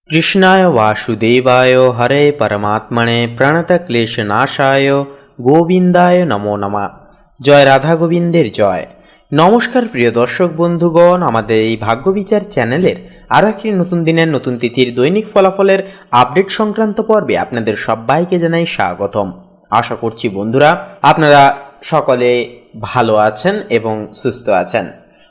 কৃষ্ণায় বাসুদেবায় হরে পরমাত্মনে প্রণতক্লেশনাশায় গোবিন্দায় নমো নমঃ। জয় রাধা গোবিন্দের জয়। নমস্কার প্রিয় দর্শক বন্ধুগণ, আমাদের এই ভাগ্যবিচার চ্যানেলের আরও একটি নতুন দিনের নতুন তিথির দৈনিক ফলাফলের আপডেট সংক্রান্ত পর্বে আপনাদের সবাইকে জানাই স্বাগতম। আশা করছি বন্ধুরা আপনারা সকলে ভালো আছেন এবং সুস্থ আছেন।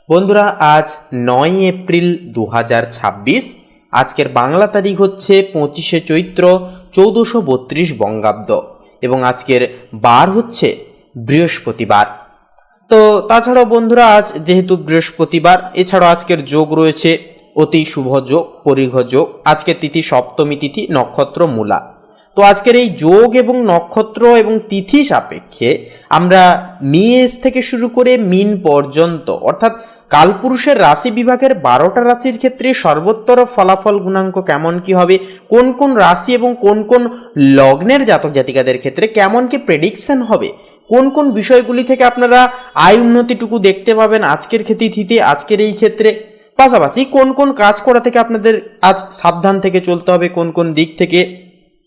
বন্ধুরা, আজ 9 এপ্রিল 2026। আজকের বাংলা তারিখ হচ্ছে 25শে চৈত্র 1432 বঙ্গাব্দ এবং আজকের বার হচ্ছে বৃহস্পতিবার। তো তাছাড়াও বন্ধুরা, আজ যেহেতু বৃহস্পতিবার, এছাড়াও আজকের যোগ রয়েছে অতি শুভ যোগ, পরিঘ যোগ। আজকের তিথি সপ্তমী তিথি, নক্ষত্র মূলা। তো আজকের এই যোগ এবং নক্ষত্র এবং তিথি সাপেক্ষে আমরা মেষ থেকে শুরু করে মীন পর্যন্ত অর্থাৎ কালপুরুষের রাশি বিভাগের 12টা রাশির ক্ষেত্রে সর্বোত্তর ফলাফল গুণাঙ্ক কেমন কি হবে, কোন কোন রাশি এবং কোন কোন লগ্নের জাতক জাতিকাদের ক্ষেত্রে কেমন কি প্রেডিকশন হবে, কোন কোন বিষয়গুলি থেকে আপনারা আয় উন্নতিটুকু দেখতে পাবেন আজকের তিথিতে, আজকের এই ক্ষেত্রে, পাশাপাশি কোন কোন কাজ করা থেকে আপনাদের আজ সাবধান থেকে চলতে হবে, কোন কোন দিক থেকে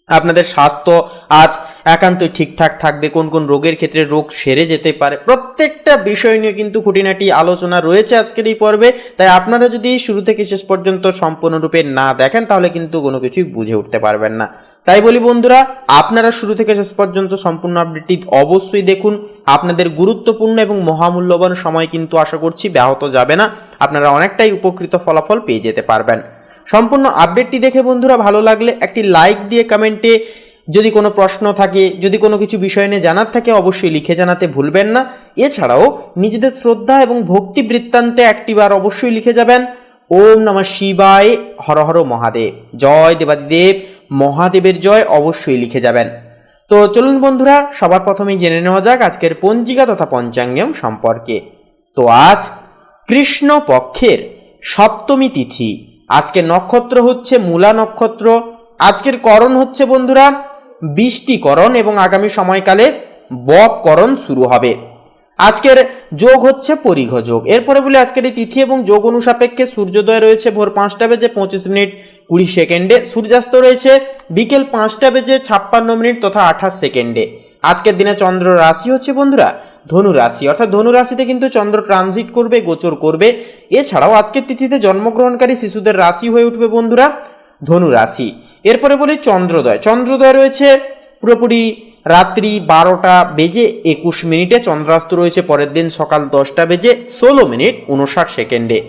আপনাদের স্বাস্থ্য আজ একান্তই ঠিকঠাক থাকবে, কোন কোন রোগের ক্ষেত্রে রোগ সেরে যেতে পারে, প্রত্যেকটা বিষয় নিয়ে কিন্তু খুঁটিনাটি আলোচনা রয়েছে আজকের এই পর্বে। তাই আপনারা যদি শুরু থেকে শেষ পর্যন্ত সম্পূর্ণরূপে না দেখেন তাহলে কিন্তু কোনো কিছুই বুঝে উঠতে পারবেন না। তাই বলি বন্ধুরা, আপনারা শুরু থেকে শেষ পর্যন্ত সম্পূর্ণ আপডেটটি অবশ্যই দেখুন। আপনাদের গুরুত্বপূর্ণ এবং মহামূল্যবান সময় কিন্তু আশা করছি ব্যাহত যাবে না, আপনারা অনেকটাই উপকৃত ফলাফল পেয়ে যেতে পারবেন। সম্পূর্ণ আপডেটটি দেখে বন্ধুরা ভালো লাগলে একটি লাইক দিয়ে কমেন্টে যদি কোনো প্রশ্ন থাকে, যদি কোনো কিছু বিষয় নিয়ে জানার থাকে অবশ্যই লিখে জানাতে ভুলবেন না। এছাড়াও নিজেদের শ্রদ্ধা এবং ভক্তি বৃত্তান্তে একটিবার অবশ্যই লিখে যাবেন ওম নমঃ শিবায়, হর হর মহাদেব, জয় দেবাদিদেব মহাদেবের জয়, অবশ্যই লিখে যাবেন। তো চলুন বন্ধুরা, সবার প্রথমেই জেনে নেওয়া যাক আজকের পঞ্জিকা তথা পঞ্চাঙ্গম সম্পর্কে। তো আজ কৃষ্ণ পক্ষের সপ্তমী তিথি, আজকের নক্ষত্র হচ্ছে মূলা নক্ষত্র। আজকের করণ হচ্ছে বন্ধুরা বৃষ্টিকরণ এবং আগামী সময়কালে বপকরণ শুরু হবে। আজকের যোগ হচ্ছে পরিঘ যোগ। এরপরে বলে আজকের এই তিথি এবং যোগ অনুসাপেক্ষে সূর্যোদয় রয়েছে ভোর 5:25:20 সূর্যাস্ত রয়েছে বিকেল 5:56 তথা 28 আজকের দিনে চন্দ্র রাশি হচ্ছে বন্ধুরা ধনু রাশি, অর্থাৎ ধনু রাশিতে কিন্তু চন্দ্র ট্রানজিট করবে, গোচর করবে। এছাড়াও আজকের তিথিতে জন্মগ্রহণকারী শিশুদের রাশি হয়ে উঠবে বন্ধুরা ধনু রাশি। এরপরে বলি চন্দ্রোদয়। চন্দ্রোদয় রয়েছে পুরোপুরি রাত্রি 12:21 চন্দ্রাস্ত রয়েছে পরের দিন সকাল 10:16:59।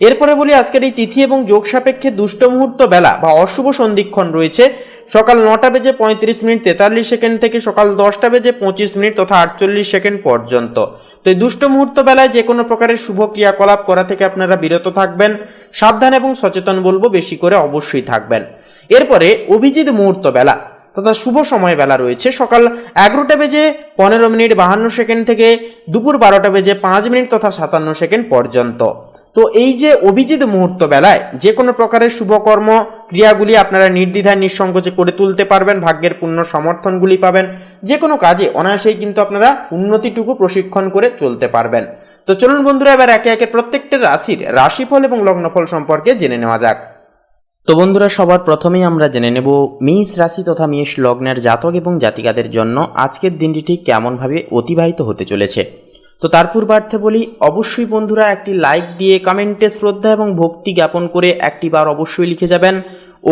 এরপরে বলি আজকের এই তিথি এবং যোগ সাপেক্ষে দুষ্ট মুহূর্ত বেলা বা অশুভ সন্ধিক্ষণ রয়েছে সকাল 9:35:43 থেকে সকাল 10:25 তথা 48 পর্যন্ত। তো এই দুষ্ট মুহূর্ত বেলায় যে কোনো প্রকারের শুভ ক্রিয়াকলাপ করা থেকে আপনারা বিরত থাকবেন, সাবধান এবং সচেতন বলবো, বেশি করে অবশ্যই থাকবেন। এরপরে অভিজিৎ মুহূর্ত বেলা তথা শুভ সময় বেলা রয়েছে সকাল 11:15:52 থেকে দুপুর 12:05 তথা 57 পর্যন্ত। তো এই যে অভিজিৎ মুহূর্ত বেলায় যে কোনো প্রকারের শুভকর্ম ক্রিয়াগুলি আপনারা নির্দ্বিধায় নিঃসংকোচে করে তুলতে পারবেন, ভাগ্যের পূর্ণ সমর্থনগুলি পাবেন, যে কোনো কাজে অনায়াসেই কিন্তু আপনারা উন্নতিটুকু প্রশিক্ষণ করে চলতে পারবেন। তো চলুন বন্ধুরা, এবার একে একে প্রত্যেকটা রাশির রাশিফল এবং লগ্নফল সম্পর্কে জেনে নেওয়া যাক। তো বন্ধুরা, সবার প্রথমেই আমরা জেনে নেব মেষ রাশি তথা মেষ লগ্নের জাতক এবং জাতিকাদের জন্য আজকের দিনটি ঠিক কেমনভাবে অতিবাহিত হতে চলেছে। তো তার পূর্বার্থে বলি অবশ্যই বন্ধুরা একটি লাইক দিয়ে কমেন্টে শ্রদ্ধা এবং ভক্তি জ্ঞাপন করে একটি বার অবশ্যই লিখে যাবেন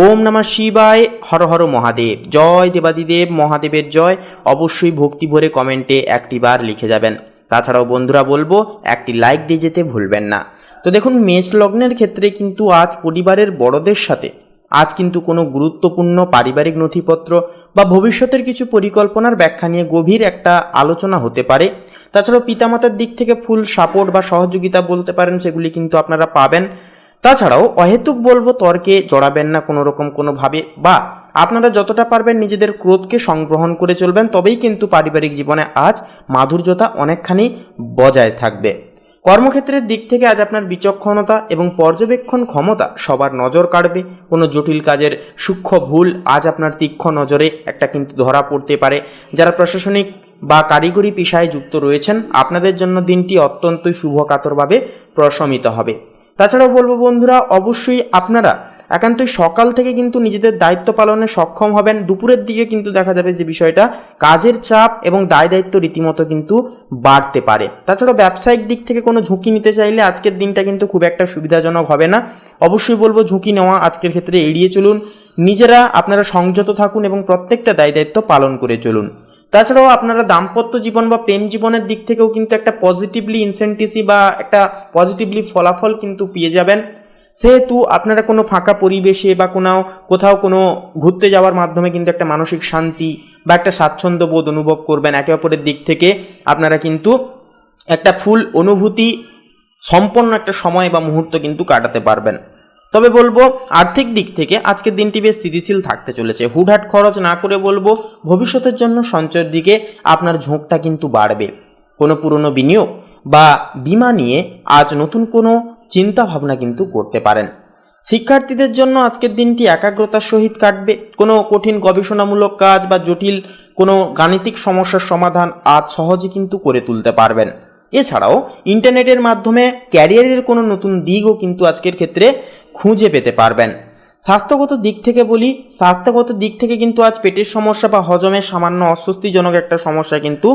ওম নমঃ শিবায়, হর হর মহাদেব, জয় দেবাদিদেব মহাদেবের জয়, অবশ্যই ভক্তি ভরে কমেন্টে একটি বার লিখে যাবেন। তাছাড়াও বন্ধুরা বলবো একটি লাইক দিয়ে যেতে ভুলবেন না। তো দেখুন, মেষ লগ্নের ক্ষেত্রে কিন্তু আজ পরিবারের বড়দের সাথে আজ কিন্তু কোনো গুরুত্বপূর্ণ পারিবারিক নথিপত্র বা ভবিষ্যতের কিছু পরিকল্পনার ব্যাখ্যা নিয়ে গভীর একটা আলোচনা হতে পারে। তাছাড়াও পিতামাতার দিক থেকে ফুল সাপোর্ট বা সহযোগিতা বলতে পারেন, সেগুলি কিন্তু আপনারা পাবেন। তাছাড়াও অহেতুক বলবো তর্কে জড়াবেন না কোনো রকম কোনোভাবে, বা আপনারা যতটা পারবেন নিজেদের ক্রোধকে সংগ্রহণ করে চলবেন, তবেই কিন্তু পারিবারিক জীবনে আজ মাধুর্যতা অনেকখানি বজায় থাকবে। কর্মক্ষেত্রের দিক থেকে আজ আপনার বিচক্ষণতা এবং পর্যবেক্ষণ ক্ষমতা সবার নজর কাড়বে। কোনো জটিল কাজের সূক্ষ্ম ভুল আজ আপনার তীক্ষ্ণ নজরে একটা কিন্তু ধরা পড়তে পারে। যারা প্রশাসনিক বা কারিগরি পেশায় যুক্ত রয়েছেন আপনাদের জন্য দিনটি অত্যন্তই শুভকাতরভাবে প্রশমিত হবে। তাছাড়াও বলবো বন্ধুরা অবশ্যই আপনারা একান্তই সকাল থেকে কিন্তু নিজেদের দায়িত্ব পালনে সক্ষম হবেন। দুপুরের দিকে কিন্তু দেখা যাবে যে বিষয়টা কাজের চাপ এবং দায় দায়িত্ব রীতিমতো কিন্তু বাড়তে পারে। তাছাড়াও ব্যবসায়িক দিক থেকে কোনো ঝুঁকি নিতে চাইলে আজকের দিনটা কিন্তু খুব একটা সুবিধাজনক হবে না। অবশ্যই বলবো ঝুঁকি নেওয়া আজকের ক্ষেত্রে এড়িয়ে চলুন। নিজেরা আপনারা সংযত থাকুন এবং প্রত্যেকটা দায় দায়িত্ব পালন করে চলুন। তাছাড়াও আপনারা দাম্পত্য জীবন বা প্রেম জীবনের দিক থেকেও কিন্তু একটা পজিটিভলি ইনসেন্টিসি বা একটা পজিটিভলি ফলাফল কিন্তু পেয়ে যাবেন। সেহেতু আপনারা কোনো ফাঁকা পরিবেশে বা কোথাও কোনো ঘুরতে যাওয়ার মাধ্যমে কিন্তু একটা মানসিক শান্তি বা একটা স্বাচ্ছন্দ্য বোধ অনুভব করবেন। একে অপরের দিক থেকে আপনারা কিন্তু একটা ফুল অনুভূতি সম্পন্ন একটা সময় বা মুহূর্ত কিন্তু কাটাতে পারবেন। তবে বলবো আর্থিক দিক থেকে আজকের দিনটি বেশ স্থিতিশীল থাকতে চলেছে। হুটহাট খরচ না করে বলবো ভবিষ্যতের জন্য সঞ্চয়ের দিকে আপনার ঝোঁকটা কিন্তু বাড়বে। কোনো পুরনো বিনিয়োগ বা বীমা নিয়ে আজ নতুন কোনো চিন্তা ভাবনা কিন্তু করতে পারেন। শিক্ষার্থীদের জন্য আজকের দিনটি একাগ্রতার সহিত কাটবে। কোনো কঠিন গবেষণামূলক কাজ বা জটিল কোনো গাণিতিক সমস্যার সমাধান আজ সহজে কিন্তু করে তুলতে পারবেন। এছাড়াও ইন্টারনেটের মাধ্যমে ক্যারিয়ারের কোনো নতুন দিকও কিন্তু আজকের ক্ষেত্রে খুঁজে পেতে পারবেন। স্বাস্থ্যগত দিক থেকে কিন্তু আজ পেটের সমস্যা বা হজমের সামান্য অস্বস্তিজনক একটা সমস্যা কিন্তু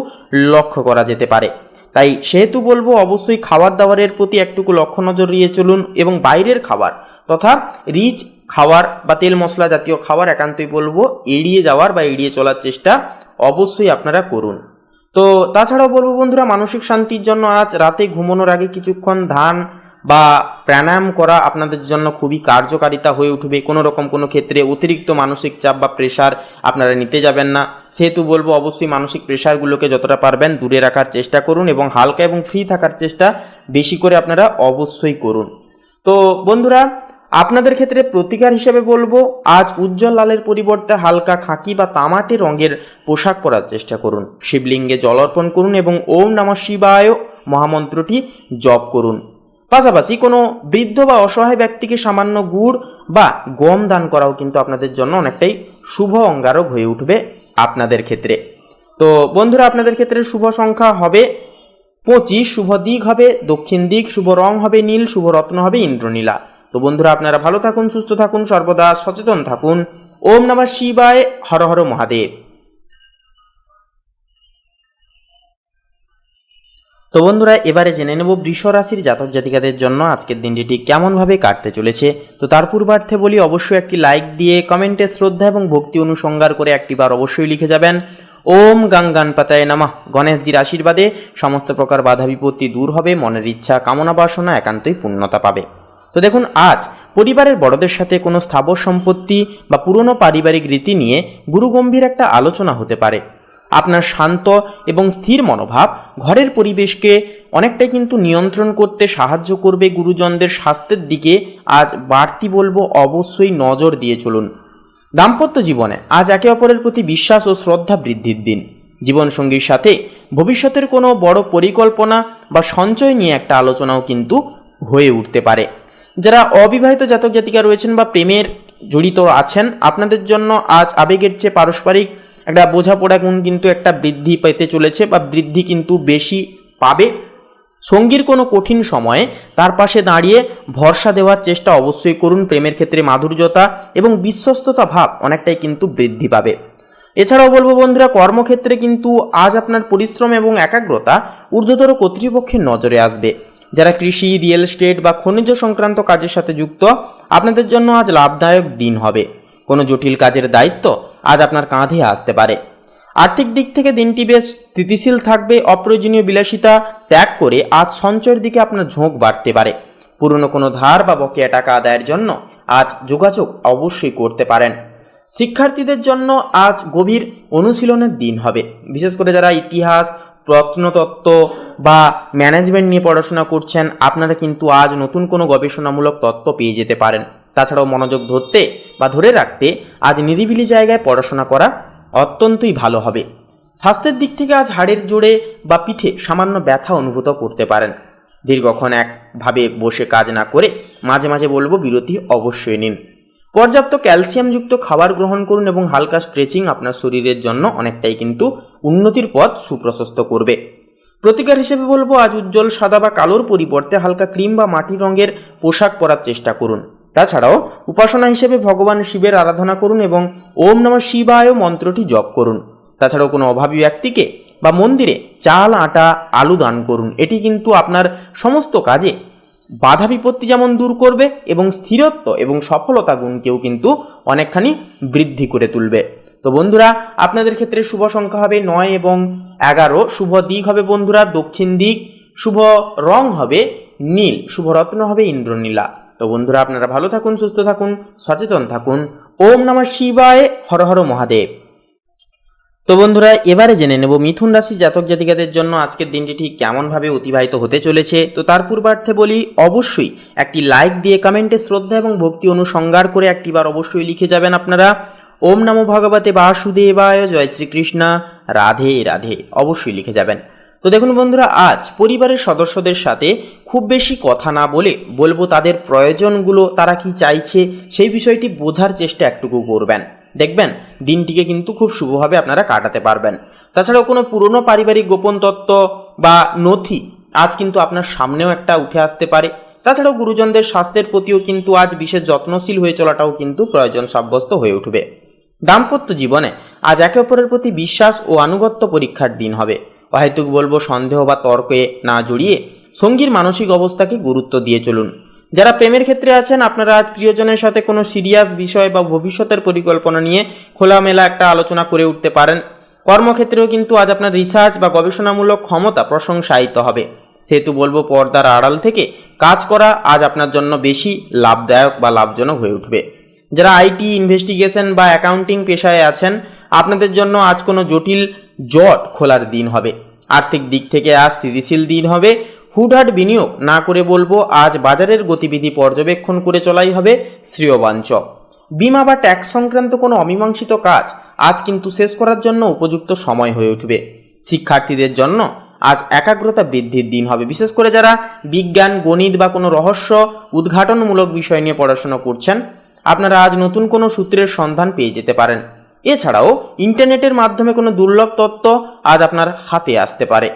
লক্ষ্য করা যেতে পারে। তাই সেহেতু বলবো অবশ্যই খাবার দাবারের প্রতি একটুকু লক্ষ্য নজর দিয়ে চলুন এবং বাইরের খাবার তথা রিচ খাবার বা তেল মশলা জাতীয় খাবার একান্তই বলবো এড়িয়ে যাওয়ার বা এড়িয়ে চলার চেষ্টা অবশ্যই আপনারা করুন। তো তাছাড়াও বলবো বন্ধুরা, মানসিক শান্তির জন্য আজ রাতে ঘুমানোর আগে কিছুক্ষণ ধ্যান বা প্রাণায়াম করা আপনাদের জন্য খুবই কার্যকারিতা হয়ে উঠবে। কোনো ক্ষেত্রে অতিরিক্ত মানসিক চাপ বা প্রেশার আপনারা নিতে যাবেন না। সেহেতু বলবো অবশ্যই মানসিক প্রেশারগুলোকে যতটা পারবেন দূরে রাখার চেষ্টা করুন এবং হালকা এবং ফ্রি থাকার চেষ্টা বেশি করে আপনারা অবশ্যই করুন। তো বন্ধুরা, আপনাদের ক্ষেত্রে প্রতিকার হিসেবে বলবো আজ উজ্জ্বল লালের পরিবর্তে হালকা খাকি বা তামাটে রঙের পোশাক পরার চেষ্টা করুন। শিবলিঙ্গে জল অর্পণ করুন এবং ওম নমঃ শিবায় মহামন্ত্রটি জপ করুন। পাশাপাশি কোনো বৃদ্ধ বা অসহায় ব্যক্তিকে সামান্য গুড় বা গম দান করাও কিন্তু আপনাদের জন্য অনেকটাই শুভ অঙ্গারক হয়ে উঠবে আপনাদের ক্ষেত্রে। তো বন্ধুরা, আপনাদের ক্ষেত্রে শুভ সংখ্যা হবে 25, শুভ দিক হবে দক্ষিণ দিক, শুভ রং হবে নীল, শুভ রত্ন হবে ইন্দ্রনীলা। তো বন্ধুরা, আপনারা ভালো থাকুন, সুস্থ থাকুন, সর্বদা সচেতন থাকুন। ওম নমঃ শিবায়, হর হর মহাদেব। তো বন্ধুরা, এবারে জেনে নেব বৃষ রাশির জাতক জাতিকাদের জন্য আজকের দিনটি ঠিক কেমনভাবে কাটতে চলেছে। তো তার পূর্বার্থে বলি অবশ্যই একটি লাইক দিয়ে কমেন্টে শ্রদ্ধা এবং ভক্তি অনুসঙ্গার করে একটিবার অবশ্যই লিখে যাবেন ওম গঙ্গানপতায় নমঃ। গণেশজির আশীর্বাদে সমস্ত প্রকার বাধা বিপত্তি দূর হবে, মনের ইচ্ছা কামনা বাসনা একান্তই পূর্ণতা পাবে। তো দেখুন, আজ পরিবারের বড়দের সাথে কোনো স্থাবর সম্পত্তি বা পুরনো পারিবারিক রীতি নিয়ে গুরুগম্ভীর একটা আলোচনা হতে পারে। আপনার শান্ত এবং স্থির মনোভাব ঘরের পরিবেশকে অনেকটাই কিন্তু নিয়ন্ত্রণ করতে সাহায্য করবে। গুরুজনদের স্বাস্থ্যের দিকে আজ বাড়তি বলবো অবশ্যই নজর দিয়ে চলুন। দাম্পত্য জীবনে আজ একে অপরের প্রতি বিশ্বাস ও শ্রদ্ধা বৃদ্ধির দিন। জীবনসঙ্গীর সাথে ভবিষ্যতের কোনো বড় পরিকল্পনা বা সঞ্চয় নিয়ে একটা আলোচনাও কিন্তু হয়ে উঠতে পারে। যারা অবিবাহিত জাতক জাতিকা রয়েছেন বা প্রেমের জড়িত আছেন, আপনাদের জন্য আজ আবেগের চেয়ে পারস্পরিক একটা বোঝাপড়া গুণ কিন্তু একটা বৃদ্ধি পেতে চলেছে বা বৃদ্ধি কিন্তু বেশি পাবে। সঙ্গীর কোনো কঠিন সময়ে তার পাশে দাঁড়িয়ে ভরসা দেওয়ার চেষ্টা অবশ্যই করুন। প্রেমের ক্ষেত্রে মাধুর্যতা এবং বিশ্বস্ততা ভাব অনেকটাই কিন্তু বৃদ্ধি পাবে। এছাড়াও বলবো বন্ধুরা, কর্মক্ষেত্রে কিন্তু আজ আপনার পরিশ্রম এবং একাগ্রতা ঊর্ধ্বতর কর্তৃপক্ষের নজরে আসবে। যারা কৃষি, রিয়েল এস্টেট বা খনিজ সংক্রান্ত কাজের সাথে যুক্ত, আপনাদের জন্য আজ লাভদায়ক দিন হবে। কোনো জটিল কাজের দায়িত্ব আজ আপনার কাঁধে আসতে পারে। আর্থিক দিক থেকে দিনটি বেশ স্থিতিশীল থাকবে। অপ্রয়োজনীয় বিলাসিতা ত্যাগ করে আজ সঞ্চয়ের দিকে আপনার ঝোঁক বাড়তে পারে। পুরনো কোনো ধার বা বকেয়া টাকা আদায়ের জন্য আজ যোগাযোগ অবশ্যই করতে পারেন। শিক্ষার্থীদের জন্য আজ গভীর অনুশীলনের দিন হবে। বিশেষ করে যারা ইতিহাস, প্রত্নতত্ত্ব বা ম্যানেজমেন্ট নিয়ে পড়াশোনা করছেন, আপনারা কিন্তু আজ নতুন কোনো গবেষণামূলক তত্ত্ব পেয়ে যেতে পারেন। তাছাড়াও মনোযোগ ধরতে বা ধরে রাখতে আজ নিরিবিলি জায়গায় পড়াশোনা করা অত্যন্তই ভালো হবে। স্বাস্থ্যের দিক থেকে আজ হাড়ের জোড়ে বা পিঠে সামান্য ব্যথা অনুভূত করতে পারেন। দীর্ঘক্ষণ একভাবে বসে কাজ না করে মাঝে মাঝে বলবো বিরতি অবশ্যই নিন। পর্যাপ্ত ক্যালসিয়ামযুক্ত খাবার গ্রহণ করুন এবং হালকা স্ট্রেচিং আপনার শরীরের জন্য অনেকটাই কিন্তু উন্নতির পথ সুপ্রশস্ত করবে। প্রতিকার হিসেবে বলবো আজ উজ্জ্বল সাদা বা কালোর পরিবর্তে হালকা ক্রিম বা মাটি রঙের পোশাক পরার চেষ্টা করুন। তাছাড়াও উপাসনা হিসেবে ভগবান শিবের আরাধনা করুন এবং ওম নমঃ শিবায় মন্ত্রটি জপ করুন। তাছাড়াও কোনো অভাবী ব্যক্তিকে বা মন্দিরে চাল, আটা, আলু দান করুন। এটি কিন্তু আপনার সমস্ত কাজে বাধা বিপত্তি যেমন দূর করবে এবং স্থিরত্ব এবং সফলতা গুণকেও কিন্তু অনেকখানি বৃদ্ধি করে তুলবে। তো বন্ধুরা, আপনাদের ক্ষেত্রে শুভ সংখ্যা হবে 9 এবং 11। শুভ দিক হবে বন্ধুরা দক্ষিণ দিক, শুভ রং হবে নীল, শুভ রত্ন হবে ইন্দ্রনীলা। তো বন্ধুরা, আপনারা ভালো থাকুন, সুস্থ থাকুন, সচেতন থাকুন। ওম নমঃ শিবায়, হর হর মহাদেব। তো বন্ধুরা, এবারে জেনে নেব মিথুন রাশি জাতক জাতিকাদের জন্য আজকের দিনটি ঠিক কেমনভাবে অতিবাহিত হতে চলেছে। তো তার পূর্বার্থে বলি, অবশ্যই একটি লাইক দিয়ে কমেন্টে শ্রদ্ধা এবং ভক্তি অনুসংগার করে একটিবার অবশ্যই লিখে যাবেন আপনারা ওম নমো ভগবতে বাসুদেবায়, জয় শ্রীকৃষ্ণ, রাধে রাধে, অবশ্যই লিখে যাবেন। তো দেখুন বন্ধুরা, আজ পরিবারের সদস্যদের সাথে খুব বেশি কথা না বলবো তাদের প্রয়োজনগুলো, তারা কি চাইছে সেই বিষয়টি বোঝার চেষ্টা একটুকু করবেন। দেখবেন দিনটিকে কিন্তু খুব শুভভাবে আপনারা কাটাতে পারবেন। তাছাড়াও কোনো পুরনো পারিবারিক গোপন তত্ত্ব বা নথি আজ কিন্তু আপনার সামনেও একটা উঠে আসতে পারে। তাছাড়াও গুরুজনদের স্বাস্থ্যের প্রতিও কিন্তু আজ বিশেষ যত্নশীল হয়ে চলাটাও কিন্তু প্রয়োজন সাব্যস্ত হয়ে উঠবে। দাম্পত্য জীবনে আজ একে অপরের প্রতি বিশ্বাস ও আনুগত্য পরীক্ষার দিন হবে। অহেতুক বলবো সন্দেহ বা তর্কে না জড়িয়ে সঙ্গীর মানসিক অবস্থাকে গুরুত্ব দিয়ে চলুন। যারা প্রেমের ক্ষেত্রে আছেন, আপনারা আজ প্রিয়জনের সাথে কোনো সিরিয়াস বিষয় বা ভবিষ্যতের পরিকল্পনা নিয়ে খোলামেলা একটা আলোচনা করে উঠতে পারেন। কর্মক্ষেত্রেও কিন্তু আজ আপনার রিসার্চ বা গবেষণামূলক ক্ষমতা প্রশংসায়িত হবে। সেহেতু বলবো পর্দার আড়াল থেকে কাজ করা আজ আপনার জন্য বেশি লাভদায়ক বা লাভজনক হয়ে উঠবে। যারা আইটি, ইনভেস্টিগেশন বা অ্যাকাউন্টিং পেশায় আছেন, আপনাদের জন্য আজ কোনো জটিল জট খোলার দিন হবে। আর্থিক দিক থেকে আজ স্থিতিশীল দিন হবে। হুটহাট বিনিয়োগ না করে বলবো আজ বাজারের গতিবিধি পর্যবেক্ষণ করে চলাই হবে শ্রেয়বাঞ্চক। বিমা বা ট্যাক্স সংক্রান্ত কোনো অমীমাংসিত কাজ আজ কিন্তু শেষ করার জন্য উপযুক্ত সময় হয়ে উঠবে। শিক্ষার্থীদের জন্য আজ একাগ্রতা বৃদ্ধির দিন হবে। বিশেষ করে যারা বিজ্ঞান, গণিত বা কোনো রহস্য উদ্ঘাটনমূলক বিষয় নিয়ে পড়াশোনা করছেন, আপনারা আজ নতুন কোনো সূত্রের সন্ধান পেয়ে যেতে পারেন। এছাড়াও ইন্টারনেটের মাধ্যমে কোনো দুর্লভ তথ্য আজ আপনার হাতে আসতে পারে।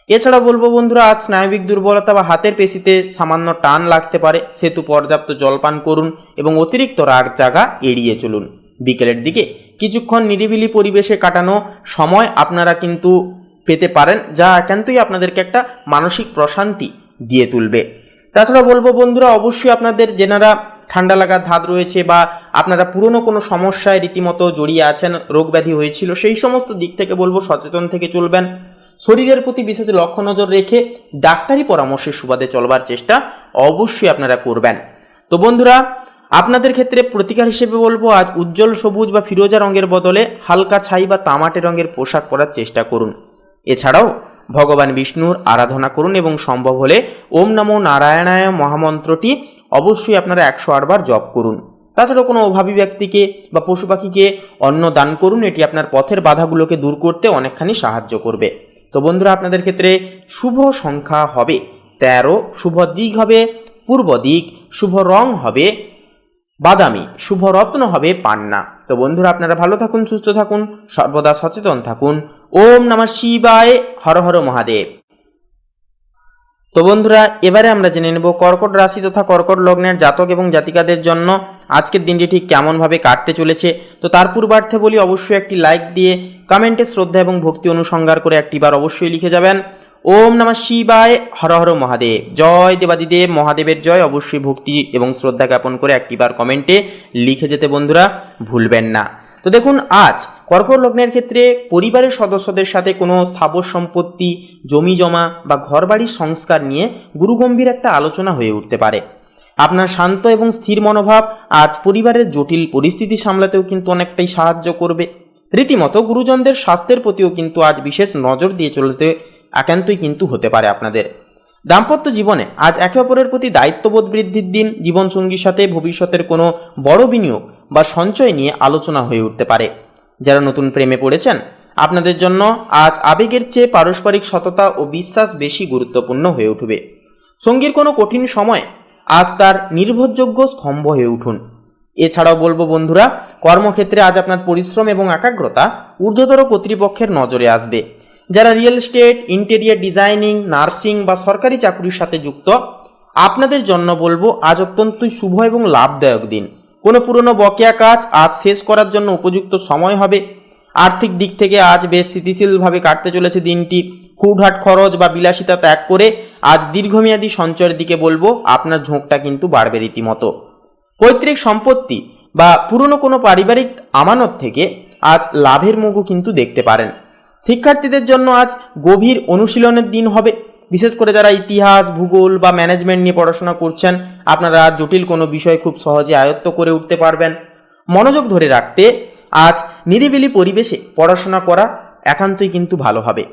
এছাড়া বলবো বন্ধুরা, আজ স্নায়বিক দুর্বলতা বা হাতের পেশিতে সামান্য টান লাগতে পারে, সেহেতু পর্যাপ্ত জলপান করুন এবং অতিরিক্ত রাগ জাগা এড়িয়ে চলুন। বিকেলের দিকে কিছুক্ষণ নিরিবিলি পরিবেশে কাটানো সময় আপনারা কিন্তু পেতে পারেন, যা একান্তই আপনাদেরকে একটা মানসিক প্রশান্তি দিয়ে তুলবে। তাছাড়া বলবো বন্ধুরা, অবশ্যই আপনাদের যেনারা ঠান্ডা লাগার ধাত রয়েছে বা আপনারা পুরনো কোনো সমস্যায় রীতিমতো জড়িয়ে আছেন, রোগ ব্যাধি হয়েছিল, সেই সমস্ত দিক থেকে বলবো সচেতন থেকে চলবেন। শরীরের প্রতি বিশেষ লক্ষ্য নজর রেখে ডাক্তারি পরামর্শের সুবাদে চলবার চেষ্টা অবশ্যই আপনারা করবেন। তো বন্ধুরা, আপনাদের ক্ষেত্রে প্রতিকার হিসেবে বলবো আজ উজ্জ্বল সবুজ বা ফিরোজা রঙের বদলে হালকা ছাই বা তামাটে রঙের পোশাক পরার চেষ্টা করুন। এছাড়াও ভগবান বিষ্ণুর আরাধনা করুন এবং সম্ভব হলে ওম নমো নারায়ণায় মহামন্ত্রটি অবশ্যই আপনারা 108 বার জপ করুন। তাছাড়াও কোনো অভাবী ব্যক্তিকে বা পশু পাখিকে অন্ন দান করুন। এটি আপনার পথের বাধাগুলোকে দূর করতে অনেকখানি সাহায্য করবে। তো বন্ধুরা, আপনাদের ক্ষেত্রে শুভ সংখ্যা হবে 13, শুভ দিক হবে পূর্ব দিক, শুভ রং হবে বাদামি, শুভ রত্ন হবে পান্না। তো বন্ধুরা, আপনারা ভালো থাকুন, সুস্থ থাকুন, সর্বদা সচেতন থাকুন। ওম নমঃ শিবায়, হর হর মহাদেব। তো বন্ধুরা, এবারে আমরা জেনে নেব কর্কট রাশি তথা কর্কট লগ্নের জাতক এবং জাতিকাদের জন্য আজকের দিনটি ঠিক কেমনভাবে কাটতে চলেছে। তো তার পূর্বার্থে বলি, অবশ্যই একটি লাইক দিয়ে কমেন্টে শ্রদ্ধা এবং ভক্তি অনুসংগার করে একটিবার অবশ্যই লিখে যাবেন ওম নমঃ শিবায়, হর হর মহাদেব। জয় দেবাদিদেব মহাদেবের জয়। অবশ্যই ভক্তি এবং শ্রদ্ধা জ্ঞাপন করে একটিবার কমেন্টে লিখে যেতে বন্ধুরা ভুলবেন না। তো দেখুন, আজ কর্কট লগ্নের ক্ষেত্রে পরিবারের সদস্যদের সাথে কোনো স্থাবর সম্পত্তি, জমি জমা বা ঘরবাড়ির সংস্কার নিয়ে গুরুগম্ভীর একটা আলোচনা হয়ে উঠতে পারে। আপনার শান্ত এবং স্থির মনোভাব আজ পরিবারের জটিল পরিস্থিতি সামলাতেও কিন্তু অনেকটাই সাহায্য করবে। রীতিমতো গুরুজনদের স্বাস্থ্যের প্রতিও কিন্তু আজ বিশেষ নজর দিয়ে চলতে একান্তই কিন্তু হতে পারে আপনাদের। দাম্পত্য জীবনে আজ একে অপরের প্রতি দায়িত্ববোধ বৃদ্ধির দিন। জীবনসঙ্গীর সাথে ভবিষ্যতের কোনো বড় বিনিয়োগ বা সঞ্চয় নিয়ে আলোচনা হয়ে উঠতে পারে। যারা নতুন প্রেমে পড়েছেন, আপনাদের জন্য আজ আবেগের চেয়ে পারস্পরিক সততা ও বিশ্বাস বেশি গুরুত্বপূর্ণ হয়ে উঠবে। সঙ্গীর কোনো কঠিন সময় আজ তার নির্ভরযোগ্য স্তম্ভ হয়ে উঠুন। এছাড়াও বলবো বন্ধুরা, কর্মক্ষেত্রে আজ আপনার পরিশ্রম এবং একাগ্রতা ঊর্ধ্বতর কর্তৃপক্ষের নজরে আসবে। যারা real estate, interior designing, nursing বা সরকারি চাকুরির সাথে যুক্ত, আপনাদের জন্য বলবো আজ অত্যন্তই শুভ এবং লাভদায়ক দিন। কোনো পুরনো বকেয়া কাজ আজ শেষ করার জন্য উপযুক্ত সময় হবে। আর্থিক দিক থেকে আজ বেশ স্থিতিশীলভাবে কাটতে চলেছে দিনটি। হুটহাট খরচ বা বিলাসিতা ত্যাগ করে আজ দীর্ঘমেয়াদী সঞ্চয়ের দিকে বলবো আপনার ঝোঁকটা কিন্তু বাড়বে রীতিমতো। পৈতৃক সম্পত্তি বা পুরনো কোনো পারিবারিক আমানত থেকে আজ লাভের মুখও কিন্তু দেখতে পারেন। শিক্ষার্থীদের জন্য আজ গভীর অনুশীলনের দিন হবে। বিশেষ করে যারা ইতিহাস, ভূগোল বা ম্যানেজমেন্ট নিয়ে পড়াশোনা করছেন, আপনারা আজ জটিল কোনো বিষয় খুব সহজে আয়ত্ত করে উঠতে পারবেন। মনোযোগ ধরে রাখতে আজ নিরিবিলি পরিবেশে পড়াশোনা করা একান্তই কিন্তু ভালো হবে।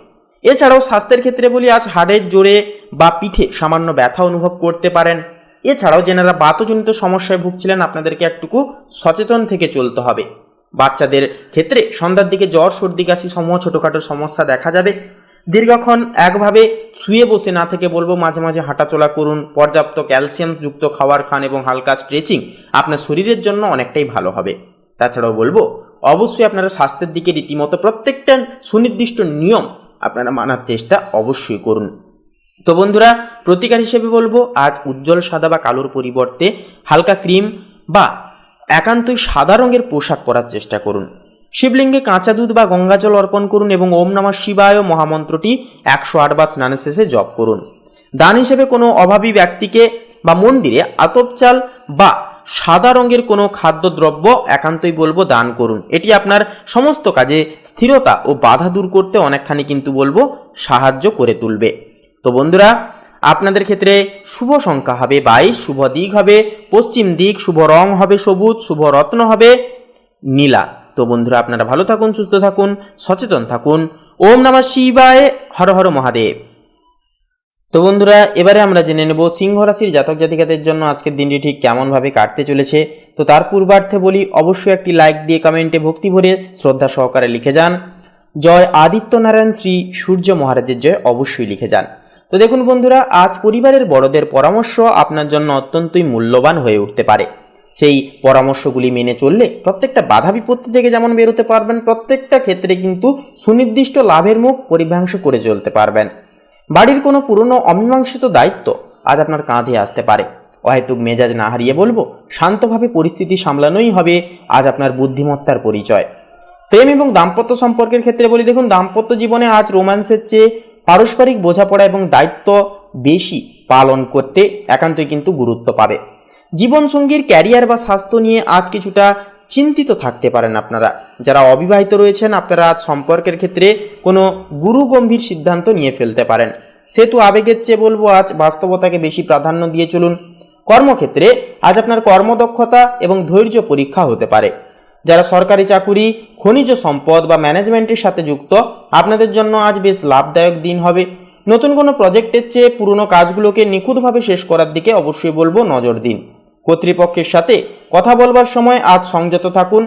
এছাড়াও স্বাস্থ্যের ক্ষেত্রে বলি, আজ হাড়ের জোরে বা পিঠে সামান্য ব্যথা অনুভব করতে পারেন। এছাড়াও যেনারা বাতজনিত সমস্যায় ভুগছিলেন, আপনাদেরকে একটুকু সচেতন থেকে চলতে হবে। বাচ্চাদের ক্ষেত্রে সন্ধ্যার দিকে জ্বর, সর্দি, কাশি সমূহ ছোটোখাটো সমস্যা দেখা যাবে। দীর্ঘক্ষণ একভাবে শুয়ে বসে না থেকে বলবো মাঝে মাঝে হাঁটাচলা করুন, পর্যাপ্ত ক্যালসিয়াম যুক্ত খাবার খান এবং হালকা স্ট্রেচিং আপনার শরীরের জন্য অনেকটাই ভালো হবে। তাছাড়াও বলবো অবশ্যই আপনারা স্বাস্থ্যের দিকে রীতিমতো প্রত্যেকটা সুনির্দিষ্ট নিয়ম আপনারা মানার চেষ্টা অবশ্যই করুন। তো বন্ধুরা, প্রতিকার হিসেবে বলবো আজ উজ্জ্বল সাদা বা কালোর পরিবর্তে হালকা ক্রিম বা একান্তই সাদা রঙের পোশাক পরার চেষ্টা করুন। শিবলিঙ্গে কাঁচা দুধ বা গঙ্গাজল অর্পণ করুন এবং ওম নমঃ শিবায় মহামন্ত্রটি 108 বার স্নানের শেষে জপ করুন। দান হিসেবে কোনো অভাবী ব্যক্তিকে বা মন্দিরে আতপ চাল বা সাদা রঙের কোনো খাদ্যদ্রব্য একান্তই বলবো দান করুন। এটি আপনার সমস্ত কাজে স্থিরতা ও বাধা দূর করতে অনেকখানি কিন্তু বলবো সাহায্য করে তুলবে। তো বন্ধুরা, আপনাদের ক্ষেত্রে শুভ সংখ্যা হবে 22, শুভ দিক হবে পশ্চিম দিক, শুভ রং হবে সবুজ, শুভ রত্ন হবে নীলা। তো বন্ধুরা, আপনারা ভালো থাকুন, সুস্থ থাকুন, সচেতন থাকুন। ওম নমঃ শিবায়, হর হর মহাদেব। তো বন্ধুরা, এবারে আমরা জেনে নেব সিংহ রাশির জাতক জাতিকাদের জন্য আজকের দিনটি ঠিক কেমনভাবে কাটতে চলেছে। তো তার পূর্বার্থে বলি, অবশ্যই একটি লাইক দিয়ে কমেন্টে ভক্তি ভরে শ্রদ্ধা সহকারে লিখে যান জয় আদিত্যনারায়ণ শ্রী সূর্য মহারাজের জয়, অবশ্যই লিখে যান। তো দেখুন বন্ধুরা, আজ পরিবারের বড়দের পরামর্শ আপনার জন্য অত্যন্তই মূল্যবান হয়ে উঠতে পারে। সেই পরামর্শগুলি মেনে চললে প্রত্যেকটা বাধা বিপত্তি থেকে যেমন বেরোতে পারবেন, প্রত্যেকটা ক্ষেত্রে কিন্তু সুনির্দিষ্ট লাভের মুখ পরিভ্রাংশ করে চলতে পারবেন। বাড়ির কোনো পুরনো অমীমাংসিত দায়িত্ব আজ আপনার কাঁধে আসতে পারে। অহেতুক মেজাজ না হারিয়ে বলবো শান্তভাবে পরিস্থিতি সামলানোই হবে আজ আপনার বুদ্ধিমত্তার পরিচয়। প্রেম এবং দাম্পত্য সম্পর্কের ক্ষেত্রে বলি, দেখুন দাম্পত্য জীবনে আজ রোম্যান্সের চেয়ে পারস্পরিক বোঝাপড়া এবং দায়িত্ব বেশি পালন করতে একান্তই কিন্তু গুরুত্ব পাবে। জীবনসঙ্গীর ক্যারিয়ার বা স্বাস্থ্য নিয়ে আজ কিছুটা চিন্তিত থাকতে পারেন আপনারা। যারা অবিবাহিত রয়েছেন, আপনারা আজ সম্পর্কের ক্ষেত্রে কোনো গুরুগম্ভীর সিদ্ধান্ত নিয়ে ফেলতে পারেন। সেহেতু আবেগের চেয়ে বলবো আজ বাস্তবতাকে বেশি প্রাধান্য দিয়ে চলুন। কর্মক্ষেত্রে আজ আপনার কর্মদক্ষতা এবং ধৈর্য পরীক্ষা হতে পারে। যারা সরকারি চাকুরি, খনিজ সম্পদ বা ম্যানেজমেন্টের সাথে যুক্ত, আপনাদের জন্য আজ বেশ লাভদায়ক দিন হবে। নতুন কোনো প্রজেক্টের চেয়ে পুরনো কাজগুলোকে নিখুঁতভাবে শেষ করার দিকে অবশ্যই বলবো নজর দিন। কর্তৃপক্ষের সাথে কথা বলবার সময় আজ সংযত থাকুন।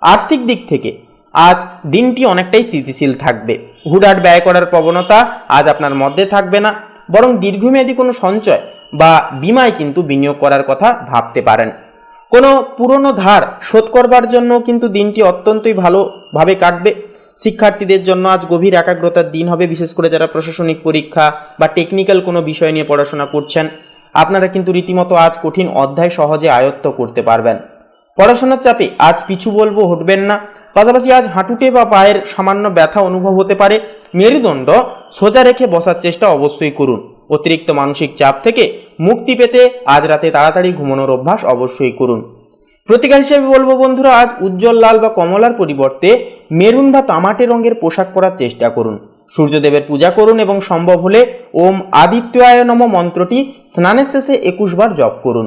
আর্থিক দিক থেকে আজ দিনটি অনেকটাই স্থিতিশীল থাকবে। হুটহাট ব্যয় করার প্রবণতা আজ আপনার মধ্যে থাকবে না, বরং দীর্ঘমেয়াদী কোনো সঞ্চয় বা বীমায় কিন্তু বিনিয়োগ করার কথা ভাবতে পারেন। কোনো পুরনো ধার শোধ করবার জন্য কিন্তু দিনটি অত্যন্তই ভালোভাবে কাটবে। শিক্ষার্থীদের জন্য আজ গভীর একাগ্রতার দিন হবে। বিশেষ করে যারা প্রশাসনিক পরীক্ষা বা টেকনিক্যাল কোনো বিষয় নিয়ে পড়াশোনা করছেন, আপনারা কিন্তু রীতিমতো আজ কঠিন অধ্যায় সহজে আয়ত্ত করতে পারবেন। পড়াশোনার চাপে আজ পিছু বলবো হটবেন না। পাশাপাশি আজ হাঁটুটে বা পায়ের সামান্য ব্যথা অনুভব হতে পারে। মেরুদণ্ড সোজা রেখে বসার চেষ্টা অবশ্যই করুন। অতিরিক্ত মানসিক চাপ থেকে মুক্তি পেতে আজ রাতে তাড়াতাড়ি ঘুমানোর অভ্যাস অবশ্যই করুন। প্রতিকার হিসেবে বলবো বন্ধুরা, আজ উজ্জ্বল লাল বা কমলার পরিবর্তে মেরুন বা তামাটে রঙের পোশাক পরার চেষ্টা করুন। সূর্যদেবের পূজা করুন এবং সম্ভব হলে ওম আদিত্যায় নমঃ মন্ত্রটি স্নানের শেষে 21 বার জপ করুন।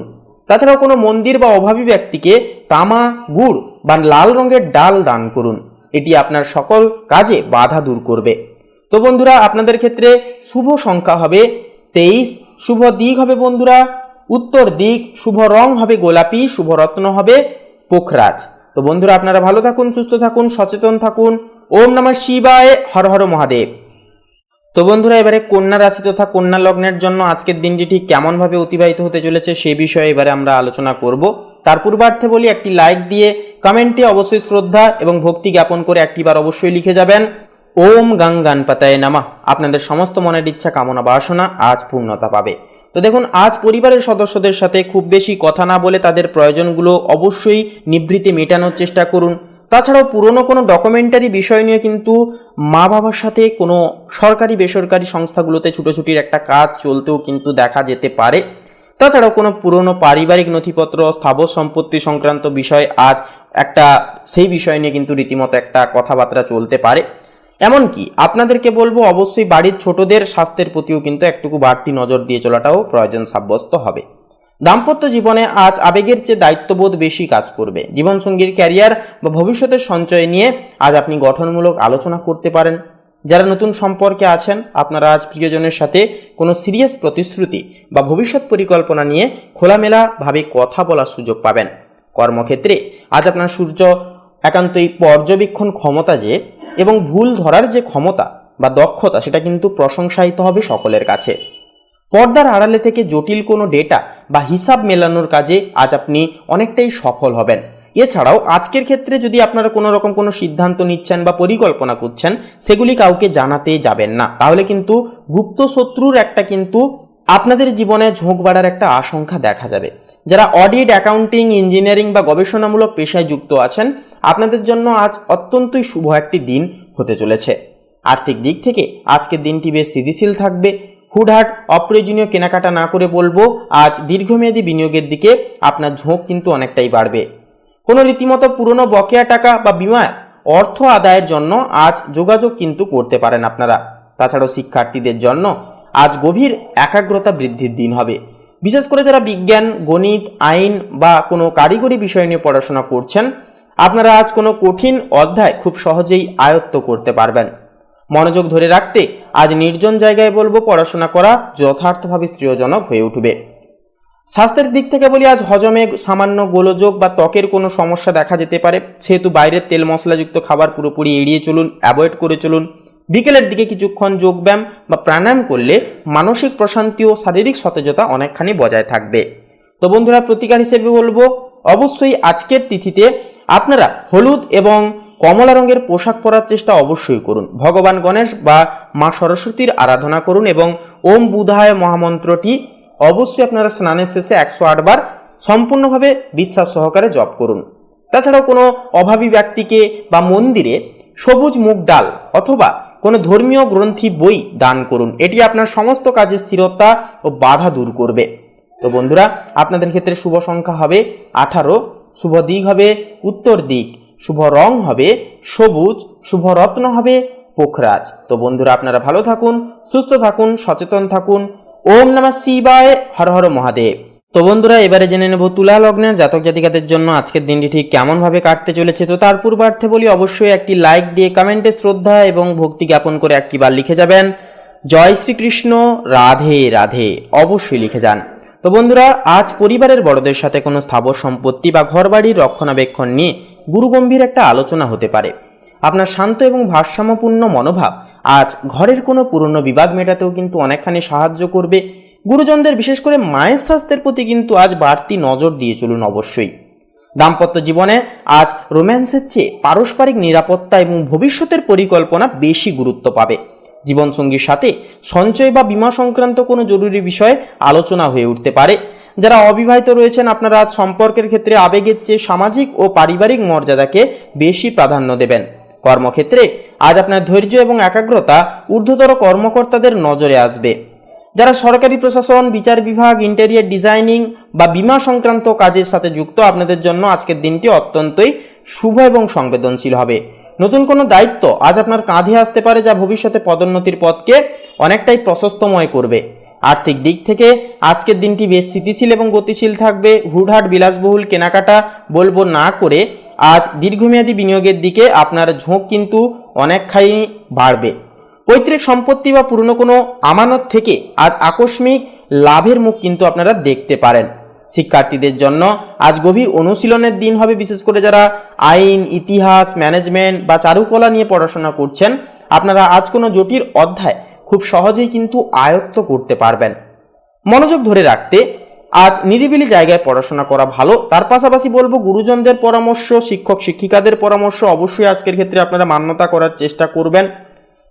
তাছাড়াও কোনো মন্দির বা অভাবী ব্যক্তিকে তামা, গুড় বা লাল রঙের ডাল দান করুন। এটি আপনার সকল কাজে বাধা দূর করবে। তো বন্ধুরা, আপনাদের ক্ষেত্রে শুভ সংখ্যা হবে 23, শুভ দিক হবে বন্ধুরা উত্তর দিক, শুভ রং হবে গোলাপি, শুভ রত্ন হবে পোখরাজ। তো বন্ধুরা, আপনারা ভালো থাকুন, সুস্থ থাকুন, সচেতন থাকুন। ওম নমঃ শিবায়, হর হর মহাদেব। তো বন্ধুরা, এবারে কন্যা রাশি তথা কন্যা লগ্নের জন্য আজকের দিনটি ঠিক কেমনভাবে অতিবাহিত হতে চলেছে সে বিষয়ে এবারে আমরা আলোচনা করব। তার পূর্বার্থে বলি, একটি লাইক দিয়ে কমেন্টে অবশ্যই শ্রদ্ধা এবং ভক্তি জ্ঞাপন করে একটিবার অবশ্যই লিখে যাবেন ওম গঙ্গানপতায় নমঃ। আপনাদের সমস্ত মনের ইচ্ছা, কামনা, বাসনা আজ পূর্ণতা পাবে। তো তো দেখুন, আজ পরিবারের সদস্যদের সাথে খুব বেশি কথা না বলে তাদের প্রয়োজনগুলো অবশ্যই নিভৃতে মেটানোর চেষ্টা করুন। তাছাড়াও পুরনো কোনো ডকুমেন্টারি বিষয় নিয়ে কিন্তু মা বাবার সাথে কোনো সরকারি বেসরকারি সংস্থাগুলোতে ছুটোছুটির একটা কাজ চলতেও কিন্তু দেখা যেতে পারে। তাছাড়াও কোনো পুরনো পারিবারিক নথিপত্র, স্থাবর সম্পত্তি সংক্রান্ত বিষয় আজ একটা সেই বিষয় নিয়ে কিন্তু রীতিমতো একটা কথাবার্তা চলতে পারে। এমনকি আপনাদেরকে বলবো অবশ্যই বাড়ির ছোটদের স্বাস্থ্যের প্রতিও কিন্তু একটুকু বাড়তি নজর দিয়ে চলাটাও প্রয়োজন সাব্যস্ত হবে। দাম্পত্য জীবনে আজ আবেগের চেয়ে দায়িত্ববোধ বেশি কাজ করবে। জীবনসঙ্গীর ক্যারিয়ার বা ভবিষ্যতের সঞ্চয় নিয়ে আজ আপনি গঠনমূলক আলোচনা করতে পারেন। যারা নতুন সম্পর্কে আছেন, আপনারা আজ প্রিয়জনের সাথে কোনো সিরিয়াস প্রতিশ্রুতি বা ভবিষ্যৎ পরিকল্পনা নিয়ে খোলামেলাভাবে কথা বলার সুযোগ পাবেন। কর্মক্ষেত্রে আজ আপনার সূর্য একান্তই পর্যবেক্ষণ ক্ষমতা এবং ভুল ধরার যে ক্ষমতা বা দক্ষতা, সেটা কিন্তু প্রশংসায়িত হবে সকলের কাছে। পর্দার আড়ালে থেকে জটিল কোনো ডেটা বা হিসাব মেলানোর কাজে আজ আপনি অনেকটাই সফল হবেন। এছাড়াও আজকের ক্ষেত্রে যদি আপনারা কোনো রকম কোনো সিদ্ধান্ত নিচ্ছেন বা পরিকল্পনা করছেন, সেগুলি কাউকে জানাতে যাবেন না, তাহলে কিন্তু গুপ্ত শত্রুর একটা কিন্তু আপনাদের জীবনে ঝোঁক বাড়ার একটা আশঙ্কা দেখা যাবে। যারা অডিট, অ্যাকাউন্টিং, ইঞ্জিনিয়ারিং বা গবেষণামূলক পেশায় যুক্ত আছেন, আপনাদের জন্য আজ অত্যন্তই শুভ একটি দিন হতে চলেছে। আর্থিক দিক থেকে আজকের দিনটি বেশ স্থিতিশীল থাকবে। হুটহাট অপ্রয়োজনীয় কেনাকাটা না করে বলবো আজ দীর্ঘমেয়াদী বিনিয়োগের দিকে আপনার ঝোঁক কিন্তু অনেকটাই বাড়বে। কোনো রীতিমতো পুরনো বকেয়া টাকা বা বিমা অর্থ আদায়ের জন্য আজ যোগাযোগ কিন্তু করতে পারেন আপনারা। তাছাড়াও শিক্ষার্থীদের জন্য আজ গভীর একাগ্রতা বৃদ্ধির দিন হবে। বিশেষ করে যারা বিজ্ঞান, গণিত, আইন বা কোনো কারিগরি বিষয় নিয়ে পড়াশোনা করছেন, আপনারা আজ কোনো কঠিন অধ্যায় খুব সহজেই আয়ত্ত করতে পারবেন। মনোযোগ ধরে রাখতে আজ নির্জন জায়গায় বলবো পড়াশোনা করা যথার্থভাবে শ্রেয়জনক হয়ে উঠবে। স্বাস্থ্যের দিক থেকে বলি, আজ হজমে সামান্য গোলযোগ বা ত্বকের কোনো সমস্যা দেখা যেতে পারে, সেহেতু বাইরের তেল মশলাযুক্ত খাবার পুরোপুরি এড়িয়ে চলুন, অ্যাভয়েড করে চলুন। বিকেলের দিকে কিছুক্ষণ যোগব্যায়াম বা প্রাণায়াম করলে মানসিক প্রশান্তি ও শারীরিক সতেজতা অনেকখানি বজায় থাকবে। তো বন্ধুরা, প্রতিকার হিসেবে বলবো অবশ্যই আজকের তিথিতে আপনারা হলুদ এবং কমলা রঙের পোশাক পরার চেষ্টা অবশ্যই করুন। ভগবান গণেশ বা মা সরস্বতীর আরাধনা করুন এবং ওম বুধায় মহামন্ত্রটি অবশ্যই আপনারা স্নানের শেষে 108 বার সম্পূর্ণভাবে বিশ্বাস সহকারে জপ করুন। তাছাড়াও কোনো অভাবী ব্যক্তিকে বা মন্দিরে সবুজ মুগ ডাল অথবা কোনো ধর্মীয় গ্রন্থি বই দান করুন। এটি আপনার সমস্ত কাজে স্থিরতা ও বাধা দূর করবে। তো বন্ধুরা, আপনাদের ক্ষেত্রে শুভ সংখ্যা হবে 18, শুভ দিক হবে উত্তর দিক, শুভ রং হবে সবুজ, শুভ রত্ন হবে পোখরাজ। তো বন্ধুরা, আপনারা ভালো থাকুন, সুস্থ থাকুন, সচেতন থাকুন। ওম নমঃ শিবায়, হর হর মহাদেব। তো বন্ধুরা, এবারে জেনে নেব তুলা লগ্নের জাতক জাতিকাদের জন্য আজকের দিনটি ঠিক কেমন ভাবে কাটতে চলেছে। তো তার পূর্বার্থে বলি অবশ্যই একটি লাইক দিয়ে কমেন্টে শ্রদ্ধা এবং ভক্তি জ্ঞাপন করে একটি বার লিখে যাবেন জয় শ্রীকৃষ্ণ, রাধে রাধে, অবশ্যই লিখে যান। তো বন্ধুরা, আজ পরিবারের বড়দের সাথে কোনো স্থাবর সম্পত্তি বা ঘরবাড়ির রক্ষণাবেক্ষণ নিয়ে গুরুগম্ভীর একটা আলোচনা হতে পারে। আপনার শান্ত এবং ভারসাম্যপূর্ণ মনোভাব আজ ঘরের কোনো পুরনো বিবাদ মেটাতেও কিন্তু অনেকখানি সাহায্য করবে। গুরুজনদের বিশেষ করে মায়ের স্বাস্থ্যের প্রতি কিন্তু আজ বাড়তি নজর দিয়ে চলুন অবশ্যই। দাম্পত্য জীবনে আজ রোম্যান্সের চেয়ে পারস্পরিক নিরাপত্তা এবং ভবিষ্যতের পরিকল্পনা বেশি গুরুত্ব পাবে। জীবনসঙ্গীর সাথে সঞ্চয় বা বীমা সংক্রান্ত কোনো জরুরি বিষয়ে আলোচনা হয়ে উঠতে পারে। যারা অবিবাহিত রয়েছেন, আপনারা আজ সম্পর্কের ক্ষেত্রে আবেগের চেয়ে সামাজিক ও পারিবারিক মর্যাদাকে বেশি প্রাধান্য দেবেন। কর্মক্ষেত্রে আজ আপনার ধৈর্য এবং একাগ্রতা ঊর্ধ্বতর কর্মকর্তাদের নজরে আসবে। যারা সরকারি প্রশাসন, বিচার বিভাগ, ইন্টেরিয়র ডিজাইনিং বা বীমা সংক্রান্ত কাজের সাথে যুক্ত, আপনাদের জন্য আজকের দিনটি অত্যন্তই শুভ এবং সংবেদনশীল হবে। নতুন কোনো দায়িত্ব আজ আপনার কাঁধে আসতে পারে, যা ভবিষ্যতে পদোন্নতির পথকে অনেকটাই প্রশস্তময় করবে। আর্থিক দিক থেকে আজকের দিনটি বেশ স্থিতিশীল এবং গতিশীল থাকবে। হুটহাট বিলাসবহুল কেনাকাটা বলবো না করে আজ দীর্ঘমেয়াদী বিনিয়োগের দিকে আপনার ঝোঁক কিন্তু অনেকখানি বাড়বে। পৈতৃক সম্পত্তি বা পুরনো কোনো আমানত থেকে আজ আকস্মিক লাভের মুখ কিন্তু আপনারা দেখতে পারেন। শিক্ষার্থীদের জন্য আজ গভীর অনুশীলনের দিন হবে। বিশেষ করে যারা আইন, ইতিহাস, ম্যানেজমেন্ট বা চারুকলা নিয়ে পড়াশোনা করছেন, আপনারা আজ কোনো জটিল অধ্যায় খুব সহজেই কিন্তু আয়ত্ত করতে পারবেন। মনোযোগ ধরে রাখতে আজ নিরিবিলি জায়গায় পড়াশোনা করা ভালো। তার পাশাপাশি বলবো গুরুজনদের পরামর্শ, শিক্ষক শিক্ষিকাদের পরামর্শ অবশ্যই আজকের ক্ষেত্রে আপনারা মান্যতা করার চেষ্টা করবেন।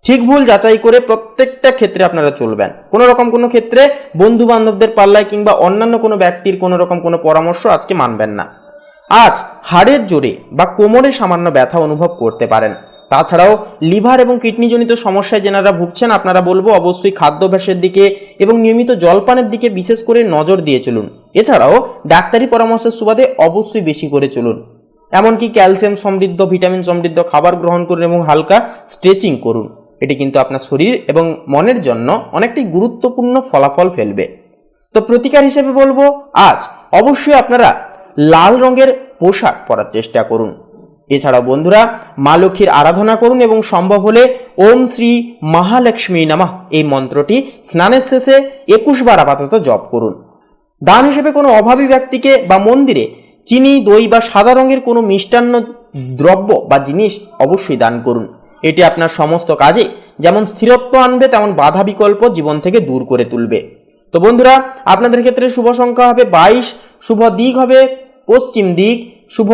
ঠিক ভুল যাচাই করে প্রত্যেকটা ক্ষেত্রে আপনারা চলবেন। কোনো রকম কোনো ক্ষেত্রে বন্ধু বান্ধবদের পাল্লায় কিংবা অন্যান্য কোনো ব্যক্তির কোনো রকম কোনো পরামর্শ আজকে মানবেন না। আজ হাড়ের জোরে বা কোমরে সামান্য ব্যথা অনুভব করতে পারেন। তাছাড়াও লিভার এবং কিডনিজনিত সমস্যায় যেনারা ভুগছেন, আপনারা বলবো অবশ্যই খাদ্যাভ্যাসের দিকে এবং নিয়মিত জলপানের দিকে বিশেষ করে নজর দিয়ে চলুন। এছাড়াও ডাক্তারি পরামর্শের সুবাদে অবশ্যই বেশি করে চলুন। এমনকি ক্যালসিয়াম সমৃদ্ধ, ভিটামিন সমৃদ্ধ খাবার গ্রহণ করুন এবং হালকা স্ট্রেচিং করুন। এটি কিন্তু আপনার শরীর এবং মনের জন্য অনেকটাই গুরুত্বপূর্ণ ফলাফল ফেলবে। তো প্রতিকার হিসেবে বলবো আজ অবশ্যই আপনারা লাল রঙের পোশাক পরার চেষ্টা করুন। এছাড়াও বন্ধুরা মা লক্ষ্মীর আরাধনা করুন এবং সম্ভব হলে ওম শ্রী মহালক্ষ্মী নমঃ এই মন্ত্রটি স্নানের শেষে 21 বার আপাতত জপ করুন। দান হিসেবে কোনো অভাবী ব্যক্তিকে বা মন্দিরে চিনি, দই বা সাদা রঙের কোনো মিষ্টান্ন দ্রব্য বা জিনিস অবশ্যই দান করুন। এটি আপনার সমস্ত কাজে যেমন স্থিরত্ব আনবে, তেমন বাধা বিকল্প জীবন থেকে দূর করে তুলবে। তো বন্ধুরা আপনাদের ক্ষেত্রে শুভ সংখ্যা হবে 22, শুভ দিক হবে পশ্চিম দিক, শুভ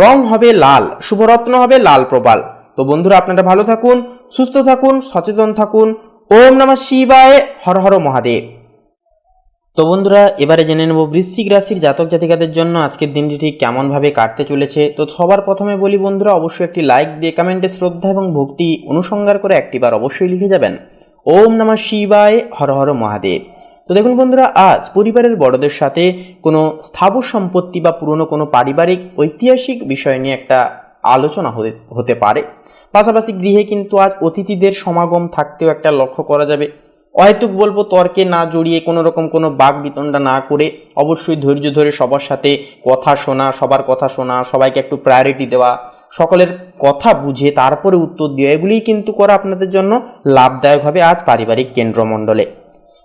রং হবে লাল, শুভ রত্ন হবে লাল প্রবাল। তো বন্ধুরা আপনারা ভালো থাকুন, সুস্থ থাকুন, সচেতন থাকুন। ওম নমঃ শিবায়, হর হর মহাদেব। তো বন্ধুরা এবারে জেনে নেব বৃশ্চিক রাশির জাতক জাতিকাদের জন্য আজকের দিনটি ঠিক কেমনভাবে কাটতে চলেছে। তো সবার প্রথমে বলি বন্ধুরা, অবশ্যই একটি লাইক দিয়ে কমেন্টে শ্রদ্ধা এবং ভক্তি অনুসংহার করে একটিবার অবশ্যই লিখে যাবেন ওম নমঃ শিবায়, হর হর মহাদেব। তো দেখুন বন্ধুরা, আজ পরিবারের বড়দের সাথে কোনো স্থাবর সম্পত্তি বা পুরনো কোনো পারিবারিক ঐতিহাসিক বিষয় নিয়ে একটা আলোচনা হতে পারে। পাশাপাশি গৃহে কিন্তু আজ অতিথিদের সমাগম থাকতেও একটা লক্ষ্য করা যাবে। অহেতুক বলবো তর্কে না জড়িয়ে কোনো রকম কোনো বাক বিতণ্ডা না করে অবশ্যই ধৈর্য ধরে সবার সাথে কথা শোনা, সবার কথা শোনা, সবাইকে একটু প্রায়োরিটি দেওয়া, সকলের কথা বুঝে তারপরে উত্তর দেওয়া, এগুলিই কিন্তু করা আপনাদের জন্য লাভদায়ক হবে আজ পারিবারিক কেন্দ্রমণ্ডলে।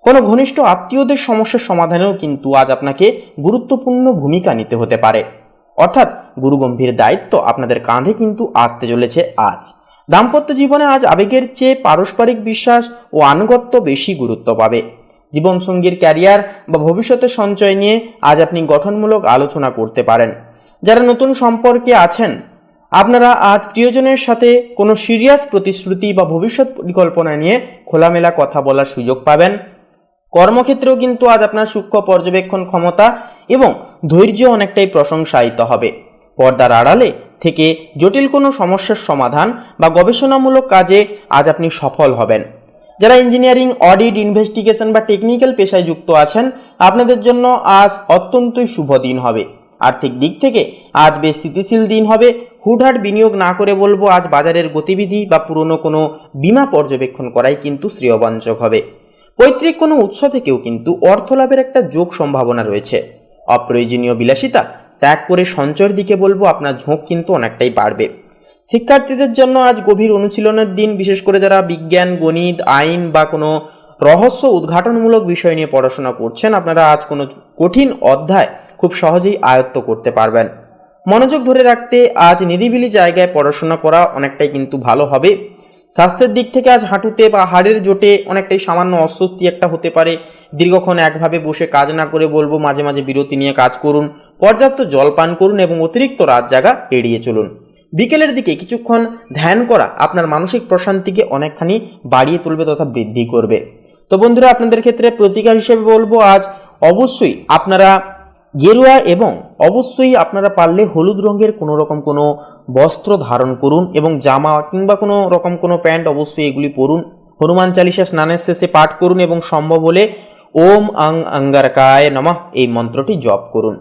কোনো ঘনিষ্ঠ আত্মীয়দের সমস্যার সমাধানেও কিন্তু আজ আপনাকে গুরুত্বপূর্ণ ভূমিকা নিতে হতে পারে। অর্থাৎ গুরুগম্ভীর দায়িত্ব আপনাদের কাঁধে কিন্তু আসতে চলেছে আজ। দাম্পত্য জীবনে আজ আবেগের চেয়ে পারস্পরিক বিশ্বাস ও আনুগত্য বেশি গুরুত্ব পাবে। জীবনসঙ্গীর ক্যারিয়ার বা ভবিষ্যতের সঞ্চয় নিয়ে আজ আপনি গঠনমূলক আলোচনা করতে পারেন। যারা নতুন সম্পর্কে আছেন, আপনারা আজ প্রিয়জনের সাথে কোনো সিরিয়াস প্রতিশ্রুতি বা ভবিষ্যৎ পরিকল্পনা নিয়ে খোলামেলা কথা বলার সুযোগ পাবেন। কর্মক্ষেত্রেও কিন্তু আজ আপনার সূক্ষ্ম পর্যবেক্ষণ ক্ষমতা এবং ধৈর্য অনেকটাই প্রশংসায়িত হবে। পর্দার আড়ালে থেকে জটিল কোনো সমস্যার সমাধান বা গবেষণামূলক কাজে আজ আপনি সফল হবেন। যারা ইঞ্জিনিয়ারিং, অডিট, ইনভেস্টিগেশন বা টেকনিক্যাল পেশায় যুক্ত আছেন, আপনাদের জন্য আজ অত্যন্তই শুভ দিন হবে। আর্থিক দিক থেকে আজ বেশ স্থিতিশীল দিন হবে। হুটহাট বিনিয়োগ না করে বলবো আজ বাজারের গতিবিধি বা পুরনো কোনো বীমা পর্যবেক্ষণ করাই কিন্তু শ্রেয়বাঞ্চক হবে। পৈতৃক কোনো উৎস থেকেও কিন্তু অর্থ লাভের একটা যোগ সম্ভাবনা রয়েছে। অপ্রয়োজনীয় বিলাসিতা ত্যাগ করে সঞ্চয়ের দিকে বলবো আপনার ঝোঁক কিন্তু অনেকটাই বাড়বে। শিক্ষার্থীদের জন্য আজ গভীর অনুশীলনের দিন, বিশেষ করে যারা বিজ্ঞান, গণিত, আইন বা কোনো রহস্য উদ্ঘাটনমূলক বিষয় নিয়ে পড়াশোনা করছেন, আপনারা আজ কোনো কঠিন অধ্যায় খুব সহজেই আয়ত্ত করতে পারবেন। মনোযোগ ধরে রাখতে আজ নিরিবিলি জায়গায় পড়াশোনা করা অনেকটাই কিন্তু ভালো হবে। স্বাস্থ্যের দিক থেকে আজ হাঁটুতে বা হাড়ের জোটে অনেকটাই সামান্য অস্বস্তি একটা হতে পারে। দীর্ঘক্ষণ একভাবে বসে কাজ না করে বলবো মাঝে মাঝে বিরতি নিয়ে কাজ করুন, পর্যাপ্ত জল পান করুন এবং অতিরিক্ত রাত জাগা এড়িয়ে চলুন। বিকেলের দিকে কিছুক্ষণ ধ্যান করা আপনার মানসিক প্রশান্তিকে অনেকখানি বাড়িয়ে তুলবে তথা বৃদ্ধি করবে। তো বন্ধুরা আপনাদের ক্ষেত্রে প্রতিকার হিসেবে বলবো আজ অবশ্যই আপনারা গেরুয়া এবং অবশ্যই আপনারা পারলে হলুদ রঙের কোনো রকম কোনো বস্ত্র ধারণ করুন এবং জামা কিংবা কোনো রকম কোনো প্যান্ট অবশ্যই এগুলি পরুন। হনুমান চালিসা স্নানের শেষে পাঠ করুন এবং সম্ভব হলে ওম আং অঙ্গারকায় নমঃ এই মন্ত্রটি জপ করুন।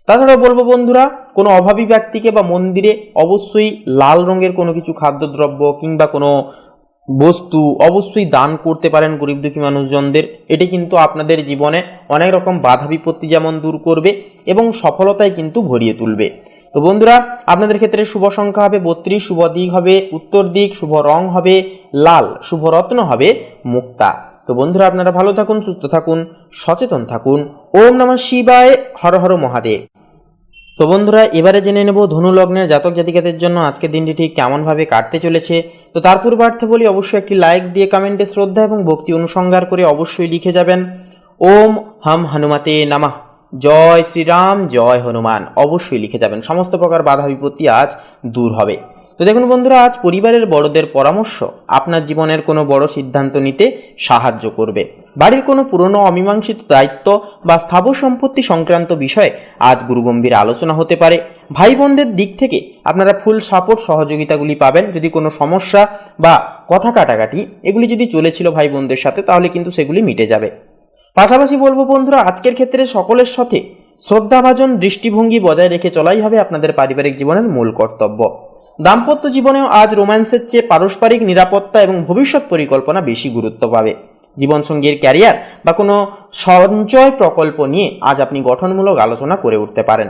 তাছাড়াও বলবো বন্ধুরা, কোনো অভাবী ব্যক্তিকে বা মন্দিরে অবশ্যই লাল রঙের কোনো কিছু খাদ্যদ্রব্য কিংবা কোনো বস্তু অবশ্যই দান করতে পারেন গরিব দুঃখী মানুষজনদের। এটি কিন্তু আপনাদের জীবনে অনেক রকম বাধা বিপত্তি যেমন দূর করবে এবং সফলতায় কিন্তু ভরিয়ে তুলবে। তো বন্ধুরা আপনাদের ক্ষেত্রে শুভ সংখ্যা হবে 32, শুভ দিক হবে উত্তর দিক, শুভ রং হবে লাল, শুভ রত্ন হবে মুক্তা। তো বন্ধুরা আপনারা ভালো থাকুন, সুস্থ থাকুন, সচেতন থাকুন। ওম নমঃ শিবায়, হর হর মহাদেব। তো বন্ধুরা এবারে জেনে নেব ধনু লগ্নের জাতক জাতিকাদের জন্য আজকের দিনটি ঠিক কেমনভাবে কাটতে চলেছে। তো তার পূর্বার্থে বলি অবশ্যই একটি লাইক দিয়ে কমেন্টে শ্রদ্ধা এবং ভক্তি অনুসংহার করে অবশ্যই লিখে যাবেন ওম হাম হনুমতে নমঃ, জয় শ্রীরাম, জয় হনুমান অবশ্যই লিখে যাবেন। সমস্ত প্রকার বাধা বিপত্তি আজ দূর হবে। তো দেখুন বন্ধুরা, আজ পরিবারের বড়দের পরামর্শ আপনার জীবনের কোনো বড় সিদ্ধান্ত নিতে সাহায্য করবে। বাড়ির কোনো পুরনো অমীমাংসিত দায়িত্ব বা স্থাবর সম্পত্তি সংক্রান্ত বিষয়ে আজ গুরুগম্ভীর আলোচনা হতে পারে। ভাই বোনদের দিক থেকে আপনারা ফুল সাপোর্ট সহযোগিতাগুলি পাবেন। যদি কোনো সমস্যা বা কথা কাটাকাটি এগুলি যদি চলেছিল ভাই বোনদের সাথে, তাহলে কিন্তু সেগুলি মিটে যাবে। পাশাপাশি বলবো বন্ধুরা, আজকের ক্ষেত্রে সকলের সাথে শ্রদ্ধাভাজন দৃষ্টিভঙ্গি বজায় রেখে চলাই হবে আপনাদের পারিবারিক জীবনের মূল কর্তব্য। দাম্পত্য জীবনেও আজ রোম্যান্সের চেয়ে পারস্পরিক নিরাপত্তা এবং ভবিষ্যৎ পরিকল্পনা বেশি গুরুত্ব পাবে। জীবনসঙ্গীর ক্যারিয়ার বা কোনো সঞ্চয় প্রকল্প নিয়ে আজ আপনি গঠনমূলক আলোচনা করে উঠতে পারেন।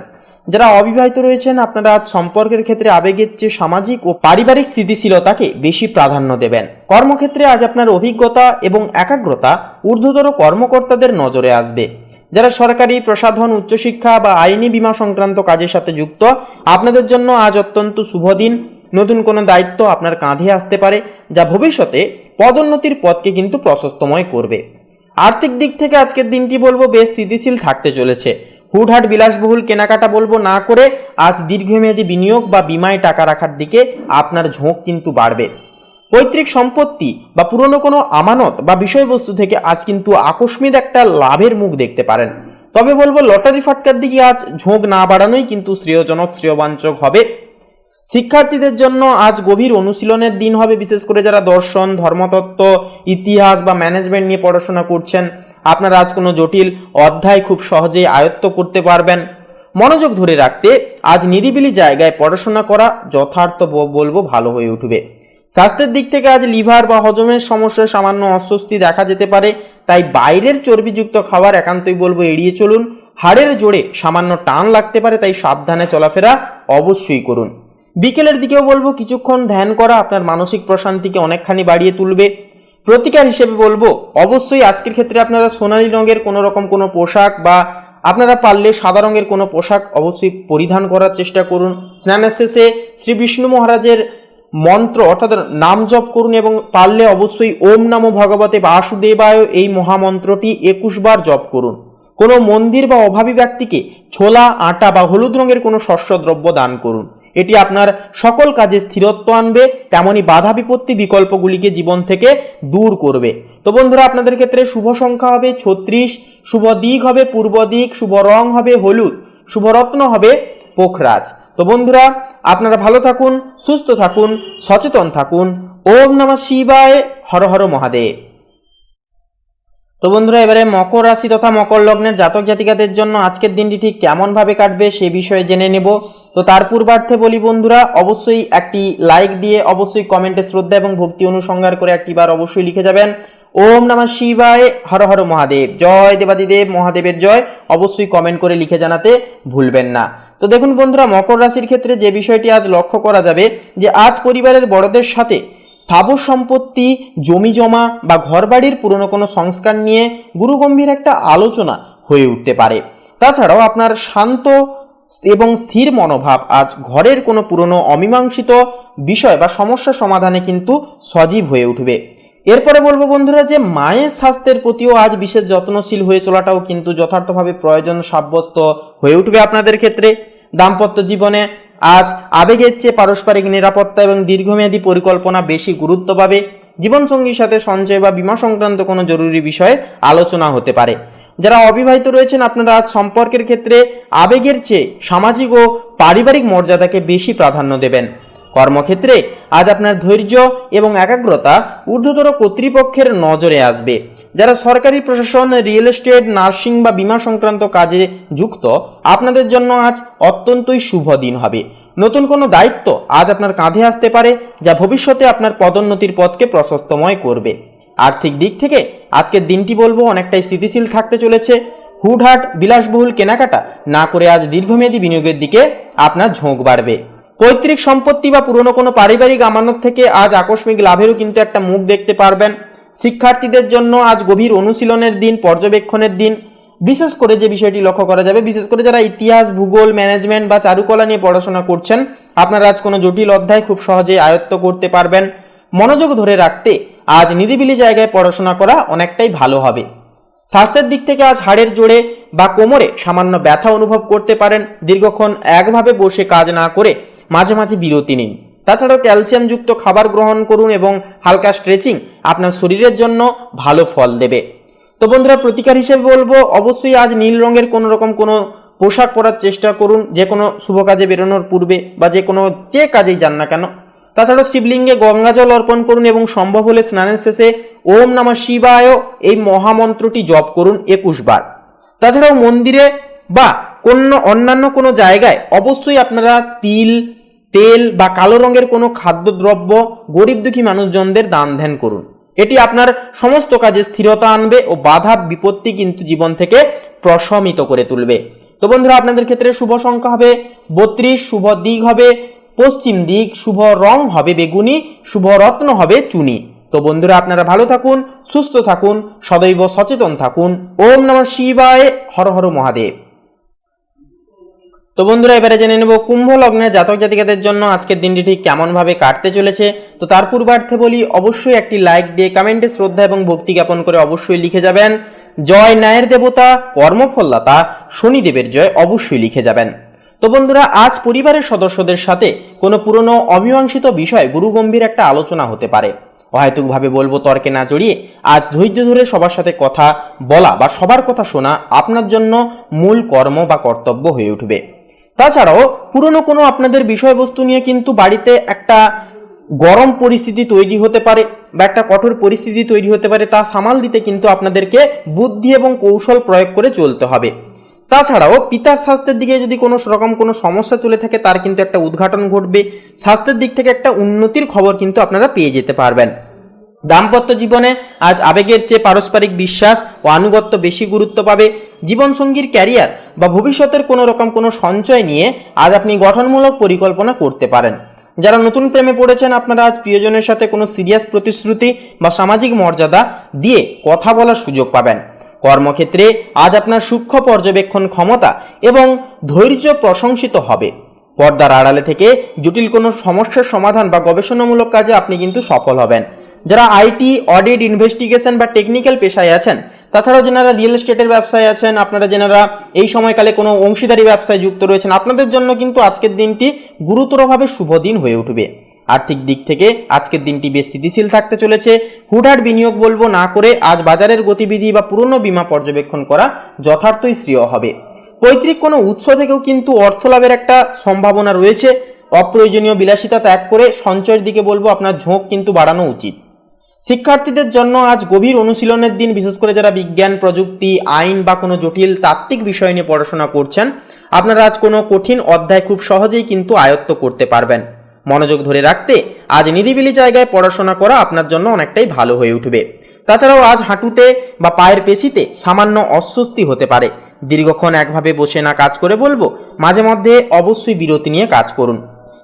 যারা অবিবাহিত রয়েছেন, আপনারা আজ সম্পর্কের ক্ষেত্রে আবেগের চেয়ে সামাজিক ও পারিবারিক স্থিতিশীলতাকে বেশি প্রাধান্য দেবেন। কর্মক্ষেত্রে আজ আপনার অভিজ্ঞতা এবং একাগ্রতা ঊর্ধ্বতর কর্মকর্তাদের নজরে আসবে। যারা সরকারি, প্রশাসন, উচ্চশিক্ষা বা আইনি বীমা সংক্রান্ত কাজের সাথে যুক্ত, আপনাদের জন্য আজ অত্যন্ত শুভ দিন। নতুন কোনো দায়িত্ব আপনার কাঁধে আসতে পারে, যা ভবিষ্যতে পদোন্নতির পথকে কিন্তু প্রশস্তময় করবে। আর্থিক দিক থেকে আজকের দিনটি বলবো বেশ স্থিতিশীল থাকতে চলেছে। হুটহাট বিলাসবহুল কেনাকাটা বলবো না করে আজ দীর্ঘমেয়াদী বিনিয়োগ বা বীমায় টাকা রাখার দিকে আপনার ঝোঁক কিন্তু বাড়বে। পৈতৃক সম্পত্তি বা পুরনো কোনো আমানত বা বিষয়বস্তু থেকে আজ কিন্তু আকস্মিক একটা লাভের মুখ দেখতে পারেন। তবে বলবো লটারি ফাটকার দিকে আজ ঝোঁক না বাড়ানোই কিন্তু শ্রেয়জনক, শ্রেয়বাঞ্চক হবে। শিক্ষার্থীদের জন্য আজ গভীর অনুশীলনের দিন হবে। বিশেষ করে যারা দর্শন, ধর্মতত্ত্ব, ইতিহাস বা ম্যানেজমেন্ট নিয়ে পড়াশোনা করছেন, আপনারা আজ কোনো জটিল অধ্যায় খুব সহজেই আয়ত্ত করতে পারবেন। মনোযোগ ধরে রাখতে আজ নিরিবিলি জায়গায় পড়াশোনা করা যথার্থ বলবো ভালো হয়ে উঠবে। স্বাস্থ্যের দিক থেকে আজ লিভার বা হজমের সমস্যায় সামান্য অস্বস্তি দেখা যেতে পারে, তাই বাইরের চর্বিযুক্ত খাবার একান্তই বলবো এড়িয়ে চলুন। হাড়ের জোরে সামান্য টান লাগতে পারে, তাই সাবধানে চলাফেরা অবশ্যই করুন। বিকেলের দিকেও বলবো কিছুক্ষণ ধ্যান করা আপনার মানসিক প্রশান্তিকে অনেকখানি বাড়িয়ে তুলবে। প্রতিকার হিসেবে বলবো অবশ্যই আজকের ক্ষেত্রে আপনারা সোনালী রঙের কোনো পোশাক বা আপনারা পারলে সাদা রঙের কোনো পোশাক অবশ্যই পরিধান করার চেষ্টা করুন। স্নানের শেষে শ্রী বিষ্ণু মহারাজের মন্ত্র অর্থাৎ নাম জপ করুন এবং পারলে অবশ্যই ওম নমো ভগবতে বাসুদেবায় এই মহামন্ত্রটি 21 বার জপ করুন। কোনো মন্দির বা অভাবী ব্যক্তিকে ছোলা, আটা বা হলুদ রঙের কোনো শস্যদ্রব্য দান করুন। এটি আপনার সকল কাজে স্থিরত্ব আনবে, তেমনি বাধা বিপত্তি বিকল্পগুলিকে জীবন থেকে দূর করবে। তো বন্ধুরা, আপনাদের ক্ষেত্রে শুভ সংখ্যা হবে 36, শুভ দিক হবে পূর্ব দিক, শুভ রং হবে হলুদ, শুভ রত্ন হবে পোখরাজ। তো বন্ধুরা, আপনারা ভালো থাকুন, সুস্থ থাকুন, সচেতন থাকুন। ওম নমঃ শিবায়, হর হর মহাদেব। তো বন্ধুরা, এবারে মকর রাশি তথা মকর লগ্নের জাতক জাতিকাদের জন্য আজকের দিনটি ঠিক কেমন ভাবে কাটবে সে বিষয়ে জেনে নেব। তো তার পূর্বার্থে বলি বন্ধুরা, অবশ্যই একটি লাইক দিয়ে অবশ্যই কমেন্টে শ্রদ্ধা এবং ভক্তি অনুসংহার করে একটিবার অবশ্যই লিখে যাবেন ওম নমঃ শিবায়, হর হর মহাদেব, জয় দেবাদিদেব মহাদেবের জয়। অবশ্যই কমেন্ট করে লিখে জানাতে ভুলবেন না। তো দেখুন বন্ধুরা, মকর রাশির ক্ষেত্রে যে বিষয়টি আজ লক্ষ্য করা যাবে যে আজ পরিবারের বড়দের সাথে স্থাবর সম্পত্তি, জমি জমা বা ঘরবাড়ির পুরনো কোনো সংস্কার নিয়ে গুরুগম্ভীর একটা আলোচনা হয়ে উঠতে পারে। তাছাড়াও আপনার শান্ত এবং স্থির মনোভাব আজ ঘরের কোনো পুরনো অমীমাংসিত বিষয় বা সমস্যা সমাধানে কিন্তু সজীব হয়ে উঠবে। এরপরে বলবো বন্ধুরা যে মায়ের স্বাস্থ্যের প্রতিও আজ বিশেষ যত্নশীল হয়ে চলাটাও কিন্তু যথার্থভাবে প্রয়োজন সাব্যস্ত হয়ে উঠবে আপনাদের ক্ষেত্রে। দাম্পত্য জীবনে আজ আবেগের চেয়ে পারস্পরিক নিরাপত্তা এবং দীর্ঘমেয়াদী পরিকল্পনা বেশি গুরুত্ব পাবে। জীবনসঙ্গীর সাথে সঞ্চয় বা বীমা সংক্রান্ত কোনো জরুরি বিষয়ে আলোচনা হতে পারে। যারা অবিবাহিত রয়েছেন, আপনারা আজ সম্পর্কের ক্ষেত্রে আবেগের চেয়ে সামাজিক ও পারিবারিক মর্যাদাকে বেশি প্রাধান্য দেবেন। কর্মক্ষেত্রে আজ আপনার ধৈর্য এবং একাগ্রতা ঊর্ধ্বতর কর্তৃপক্ষের নজরে আসবে। যারা সরকারি প্রশাসন, রিয়েল এস্টেট, নার্সিং বা বীমা সংক্রান্ত কাজে যুক্ত, আপনাদের জন্য আজ অত্যন্তই শুভ দিন হবে। নতুন কোনো দায়িত্ব আজ আপনার কাঁধে আসতে পারে, যা ভবিষ্যতে আপনার পদোন্নতির পথকে প্রশস্তময় করবে। আর্থিক দিক থেকে আজকের দিনটি বলবো অনেকটাই স্থিতিশীল থাকতে চলেছে। হুটহাট বিলাসবহুল কেনাকাটা না করে আজ দীর্ঘমেয়াদী বিনিয়োগের দিকে আপনার ঝোঁক বাড়বে। পৈতৃক সম্পত্তি বা পুরনো কোনো পারিবারিক আমানত থেকে আজ আকস্মিক লাভেরও কিন্তু একটা মুখ দেখতে পারবেন। শিক্ষার্থীদের জন্য আজ গভীর অনুশীলনের দিন, পর্যবেক্ষণের দিন। বিশেষ করে যে বিষয়টি লক্ষ্য করা যাবে, বিশেষ করে যারা ইতিহাস, ভূগোল, ম্যানেজমেন্ট বা চারুকলা নিয়ে পড়াশোনা করছেন, আপনারা আজ কোনো জটিল অধ্যায় খুব সহজেই আয়ত্ত করতে পারবেন। মনোযোগ ধরে রাখতে আজ নিরিবিলি জায়গায় পড়াশোনা করা অনেকটাই ভালো হবে। স্বাস্থ্যের দিক থেকে আজ হাড়ের জোড়ে বা কোমরে সামান্য ব্যথা অনুভব করতে পারেন। দীর্ঘক্ষণ একভাবে বসে কাজ না করে মাঝে মাঝে বিরতি নিন। তাছাড়াও ক্যালসিয়ামযুক্ত খাবার গ্রহণ করুন এবং হালকা স্ট্রেচিং আপনার শরীরের জন্য ভালো ফল দেবে। তো বন্ধুরা, প্রতিকার হিসেবে বলবো অবশ্যই আজ নীল রঙের কোনো পোশাক পরার চেষ্টা করুন, যে কোনো শুভ কাজে বেরোনোর পূর্বে বা যে কাজেই যান না কেন। তাছাড়াও শিবলিঙ্গে গঙ্গা জল অর্পণ করুন এবং সম্ভব হলে স্নানের শেষে ওম নমঃ শিবায় এই মহামন্ত্রটি জপ করুন 21 বার। তাছাড়াও মন্দিরে বা অন্যান্য কোনো জায়গায় অবশ্যই আপনারা তিল, তেল বা কালো রঙের কোনো খাদ্যদ্রব্য গরিব দুঃখী মানুষজনদের দান ধ্যান করুন। এটি আপনার সমস্ত কাজে স্থিরতা আনবে ও বাধা বিপত্তি কিন্তু জীবন থেকে প্রশমিত করে তুলবে। তো বন্ধুরা, আপনাদের ক্ষেত্রে শুভ সংখ্যা হবে 32, শুভ দিক হবে পশ্চিম দিক, শুভ রং হবে বেগুনি, শুভ রত্ন হবে চুনি। তো বন্ধুরা, আপনারা ভালো থাকুন, সুস্থ থাকুন, সদৈব সচেতন থাকুন। ওম নমঃ শিবায়, হর হর মহাদেব। তো বন্ধুরা, এবারে জেনে নেব কুম্ভ লগ্নের জাতক জাতিকাদের জন্য আজকের দিনটি ঠিক কেমন ভাবে কাটতে চলেছে। তো তার পূর্বার্থে বলি, অবশ্যই একটি লাইক দিয়ে কমেন্টে শ্রদ্ধা এবং ভক্তি জ্ঞাপন করে অবশ্যই লিখে যাবেন জয় ন্যায়ের দেবতা কর্মফলদাতা শনিদেবের জয়, অবশ্যই লিখে যাবেন। তো বন্ধুরা, আজ পরিবারের সদস্যদের সাথে কোনো পুরনো অমীমাংসিত বিষয় গুরুগম্ভীর একটা আলোচনা হতে পারে। অহেতুকভাবে বলবো তর্কে না জড়িয়ে আজ ধৈর্য ধরে সবার সাথে কথা বলা বা সবার কথা শোনা আপনার জন্য মূল কর্ম বা কর্তব্য হয়ে উঠবে। তাছাড়াও পুরনো কোনো আপনাদের বিষয়বস্তু নিয়ে কিন্তু বাড়িতে একটা গরম পরিস্থিতি তৈরি হতে পারে বা একটা কঠোর পরিস্থিতি তৈরি হতে পারে, তা সামাল দিতে কিন্তু আপনাদেরকে বুদ্ধি এবং কৌশল প্রয়োগ করে চলতে হবে। তাছাড়াও পিতার স্বাস্থ্যের দিকে যদি কোনো সমস্যা চলে থাকে, তার কিন্তু একটা উদ্ঘাটন ঘটবে। স্বাস্থ্যের দিক থেকে একটা উন্নতির খবর কিন্তু আপনারা পেয়ে যেতে পারবেন। দাম্পত্য জীবনে আজ আবেগের চেয়ে পারস্পরিক বিশ্বাস ও আনুগত্য বেশি গুরুত্ব পাবে। জীবনসঙ্গীর ক্যারিয়ার বা ভবিষ্যতের কোনো সঞ্চয় নিয়ে আজ আপনি গঠনমূলক পরিকল্পনা করতে পারেন। যারা নতুন প্রেমে পড়েছেন, আপনারা আজ প্রিয়জনের সাথে কোনো সিরিয়াস প্রতিশ্রুতি বা সামাজিক মর্যাদা দিয়ে কথা বলার সুযোগ পাবেন। কর্মক্ষেত্রে আজ আপনার সূক্ষ্ম পর্যবেক্ষণ ক্ষমতা এবং ধৈর্য প্রশংসিত হবে। পর্দার আড়ালে থেকে জটিল কোনো সমস্যার সমাধান বা গবেষণামূলক কাজে আপনি কিন্তু সফল হবেন। যারা আইটি, অডিট, ইনভেস্টিগেশন বা টেকনিক্যাল পেশায় আছেন, তাছাড়াও যারা রিয়েল এস্টেটের ব্যবসায় আছেন, আপনারা যারা এই সময়কালে কোনো অংশীদারি ব্যবসায় যুক্ত রয়েছেন, আপনাদের জন্য কিন্তু আজকের দিনটি গুরুতরভাবে শুভ দিন হয়ে উঠবে। আর্থিক দিক থেকে আজকের দিনটি বেশ স্থিতিশীল থাকতে চলেছে। হুটহাট বিনিয়োগ বলবো না করে আজ বাজারের গতিবিধি বা পুরনো বীমা পর্যবেক্ষণ করা যথার্থই শ্রেয় হবে। পৈতৃক কোনো উৎস থেকেও কিন্তু অর্থ লাভের একটা সম্ভাবনা রয়েছে। অপ্রয়োজনীয় বিলাসিতা ত্যাগ করে সঞ্চয়ের দিকে বলবো আপনার ঝোঁক কিন্তু বাড়ানো উচিত। শিক্ষার্থীদের জন্য আজ গভীর অনুশীলনের দিন। বিশেষ করে যারা বিজ্ঞান, প্রযুক্তি, আইন বা কোনো জটিল তাত্ত্বিক বিষয় নিয়ে পড়াশোনা করছেন, আপনারা আজ কোনো কঠিন অধ্যায় খুব সহজেই কিন্তু আয়ত্ত করতে পারবেন। মনোযোগ ধরে রাখতে আজ নিরিবিলি জায়গায় পড়াশোনা করা আপনার জন্য অনেকটাই ভালো হয়ে উঠবে। তাছাড়াও আজ হাঁটুতে বা পায়ের পেশিতে সামান্য অস্বস্তি হতে পারে। দীর্ঘক্ষণ একভাবে বসে না কাজ করে বলবো মাঝে মধ্যে অবশ্যই বিরতি নিয়ে কাজ করুন।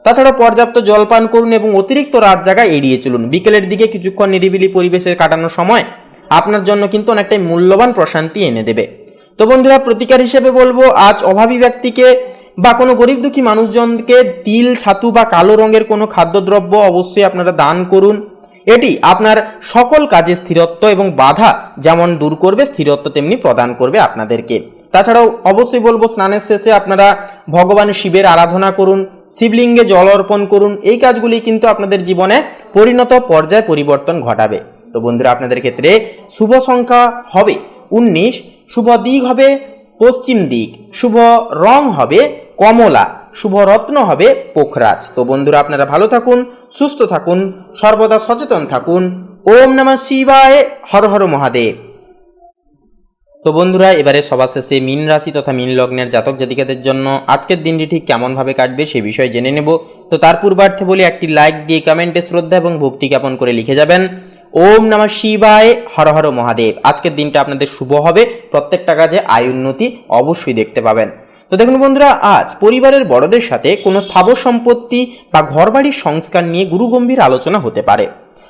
তাছাড়া পর্যাপ্ত জলপান করুন এবং অতিরিক্ত রাত জাগা এড়িয়ে চলুন। বিকেলের দিকে কিছুক্ষণ নিরিবিলি পরিবেশে কাটানোর সময় আপনার জন্য কিন্তু অনেকটাই মূল্যবান প্রশান্তি এনে দেবে। তো বন্ধুরা, প্রতিকার হিসেবে বলবো আজ অভাবী ব্যক্তিকে বা কোনো গরিব দুঃখী মানুষজনকে তিল, ছাতু বা কালো রঙের কোনো খাদ্যদ্রব্য অবশ্যই আপনারা দান করুন। এটি আপনার সকল কাজে স্থিরত্ব এবং বাধা যেমন দূর করবে, স্থিরত্ব তেমনি প্রদান করবে আপনাদেরকে। তাছাড়াও অবশ্যই বলবো স্নানের শেষে আপনারা ভগবান শিবের আরাধনা করুন, শিবলিঙ্গে জল অর্পণ করুন। এই কাজগুলি কিন্তু আপনাদের জীবনে পরিণত পর্যায়ে পরিবর্তন ঘটাবে। তো বন্ধুরা, আপনাদের ক্ষেত্রে শুভ সংখ্যা হবে 19, শুভ দিক হবে পশ্চিম দিক, শুভ রং হবে কমলা, শুভ রত্ন হবে পোখরাজ। তো বন্ধুরা, আপনারা ভালো থাকুন, সুস্থ থাকুন, সর্বদা সচেতন থাকুন। ওম নমঃ শিবায়, হর হর মহাদেব। তো বন্ধুরা, এবারে সবার শেষে মীন রাশি তথা মীন লগ্নের জাতক জাতিকাদের জন্য আজকের দিনটি ঠিক কেমন ভাবে কাটবে সে বিষয়ে জেনে নেব। তো তার পূর্বার্থে বলি, একটি লাইক দিয়ে কমেন্টে শ্রদ্ধা এবং ভক্তি জ্ঞাপন করে লিখে যাবেন ওম নমঃ শিবায়, হর হর মহাদেব। আজকের দিনটা আপনাদের শুভ হবে। প্রত্যেকটা কাজে আয় উন্নতি অবশ্যই দেখতে পাবেন। তো দেখুন বন্ধুরা, আজ পরিবারের বড়দের সাথে কোনো স্থাবর সম্পত্তি বা ঘরবাড়ির সংস্কার নিয়ে গুরুগম্ভীর আলোচনা হতে পারে।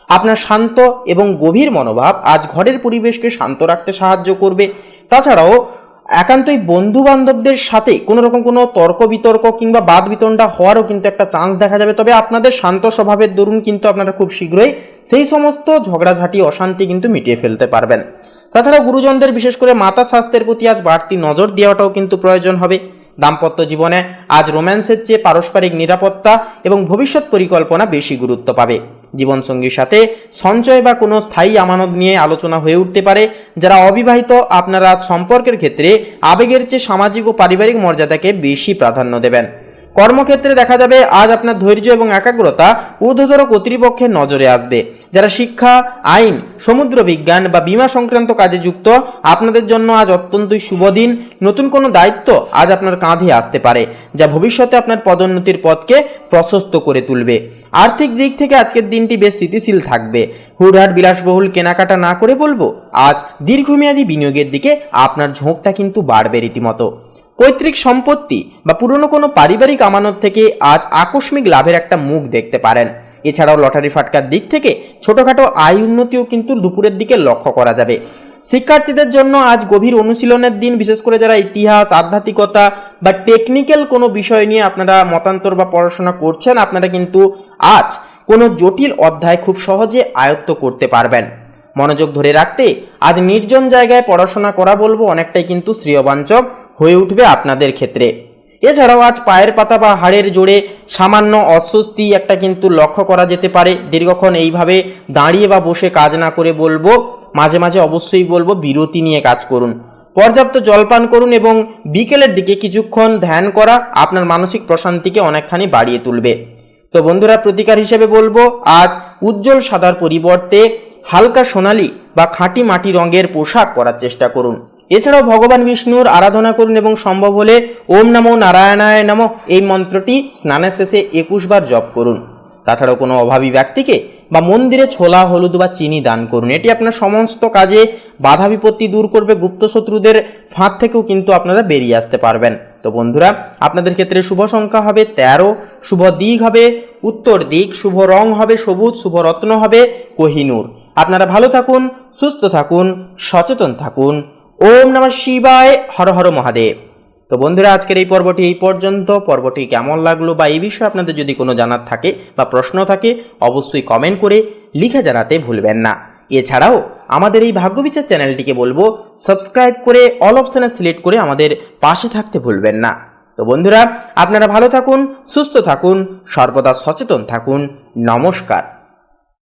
আপনার শান্ত এবং গভীর মনোভাব আজ ঘরের পরিবেশকে শান্ত রাখতে সাহায্য করবে। তাছাড়াও একান্তই বন্ধু বান্ধবদের সাথে কোনো তর্ক বিতর্ক কিংবা বাদ বিতণ্ডা হওয়ারও কিন্তু একটা চান্স দেখা যাবে। তবে আপনাদের শান্ত স্বভাবের দরুন কিন্তু আপনারা খুব শীঘ্রই সেই সমস্ত ঝগড়াঝাঁটি, অশান্তি কিন্তু মিটিয়ে ফেলতে পারবেন। তাছাড়া গুরুজনদের, বিশেষ করে মাতা স্বাস্থ্যের প্রতি আজ বাড়তি নজর দেওয়াটাও কিন্তু প্রয়োজন হবে। দাম্পত্য জীবনে আজ রোম্যান্সের চেয়ে পারস্পরিক নিরাপত্তা এবং ভবিষ্যৎ পরিকল্পনা বেশি গুরুত্ব পাবে। জীবনসঙ্গীর সাথে সঞ্চয় বা কোনো স্থায়ী আমানত নিয়ে আলোচনা হয়ে উঠতে পারে। যারা অবিবাহিত, আপনারা সম্পর্কের ক্ষেত্রে আবেগের চেয়ে সামাজিক ও পারিবারিক মর্যাদাকে বেশি প্রাধান্য দেবেন। কর্মক্ষেত্রে দেখা যাবে আজ আপনার ধৈর্য এবং একাগ্রতা ঊর্ধ্বতর কর্তৃপক্ষের নজরে আসবে। যারা শিক্ষা, আইন, সমুদ্র বিজ্ঞান বা বীমা সংক্রান্ত কাজে যুক্ত, আপনাদের জন্য আজ অত্যন্তই শুভ দিন। নতুন কোনো দায়িত্ব আজ আপনার কাঁধে আসতে পারে, যা ভবিষ্যতে আপনার পদোন্নতির পথকে প্রশস্ত করে তুলবে। আর্থিক দিক থেকে আজকের দিনটি বেশ স্থিতিশীল থাকবে। হুটহাট বিলাসবহুল কেনাকাটা না করে বলবো, আজ দীর্ঘমেয়াদী বিনিয়োগের দিকে আপনার ঝোঁকটা কিন্তু বাড়বে রীতিমতো। পৈতৃক সম্পত্তি বা পুরনো কোনো পারিবারিক আমানত থেকে আজ আকস্মিক লাভের একটা মুখ দেখতে পারেন। এছাড়াও লটারি ফাটকার দিক থেকে ছোটখাটো আয় উন্নতিও কিন্তু দুপুরের দিকে লক্ষ্য করা যাবে। শিক্ষার্থীদের জন্য আজ গভীর অনুশীলনের দিন, বিশেষ করে যারা ইতিহাস, আধ্যাত্মিকতা বা টেকনিক্যাল কোনো বিষয় নিয়ে আপনারা মতান্তর বা পড়াশোনা করছেন, আপনারা কিন্তু আজ কোনো জটিল অধ্যায় খুব সহজে আয়ত্ত করতে পারবেন। মনোযোগ ধরে রাখতে আজ নির্জন জায়গায় পড়াশোনা করা বলবো অনেকটাই কিন্তু শ্রেয়বাঞ্চক হয়ে উঠবে আপনাদের ক্ষেত্রে। এছাড়াও আজ পায়ের পাতা বা হাড়ের জোরে সামান্য অস্বস্তি একটা কিন্তু লক্ষ্য করা যেতে পারে। দীর্ঘক্ষণ এইভাবে দাঁড়িয়ে বা বসে কাজ না করে বলবো, মাঝে মাঝে অবশ্যই বলবো বিরতি নিয়ে কাজ করুন। পর্যাপ্ত জলপান করুন এবং বিকেলের দিকে কিছুক্ষণ ধ্যান করা আপনার মানসিক প্রশান্তিকে অনেকখানি বাড়িয়ে তুলবে। তো বন্ধুরা, প্রতিকার হিসেবে বলবো আজ উজ্জ্বল সাদার পরিবর্তে হালকা সোনালী বা খাঁটি মাটি রঙের পোশাক পরার চেষ্টা করুন। এছাড়াও ভগবান বিষ্ণুর আরাধনা করুন এবং সম্ভব হলে ওম নমো নারায়ণায় নমঃ এই মন্ত্রটি স্নানের শেষে 21 বার জপ করুন। তাছাড়াও কোনো অভাবী ব্যক্তিকে বা মন্দিরে ছোলা, হলুদ বা চিনি দান করুন। এটি আপনার সমস্ত কাজে বাধা বিপত্তি দূর করবে। গুপ্ত শত্রুদের ফাঁদ থেকেও কিন্তু আপনারা বেরিয়ে আসতে পারবেন। তো বন্ধুরা, আপনাদের ক্ষেত্রে শুভ সংখ্যা হবে 13, শুভ দিক হবে উত্তর দিক, শুভ রং হবে সবুজ, শুভ রত্ন হবে কোহিনূর। আপনারা ভালো থাকুন, সুস্থ থাকুন, সচেতন থাকুন। ওম নমঃ শিবায়, হর হর মহাদেব। তো বন্ধুরা, আজকের এই পর্বটি এই পর্যন্ত। পর্বটি কেমন লাগলো বা এই বিষয়ে আপনাদের যদি কোনো জানার থাকে বা প্রশ্ন থাকে, অবশ্যই কমেন্ট করে লিখে জানাতে ভুলবেন না। এছাড়াও আমাদের এই ভাগ্যবিচার চ্যানেলটিকে বলবো সাবস্ক্রাইব করে অল অপশানে সিলেক্ট করে আমাদের পাশে থাকতে ভুলবেন না। তো বন্ধুরা, আপনারা ভালো থাকুন, সুস্থ থাকুন, সর্বদা সচেতন থাকুন। নমস্কার।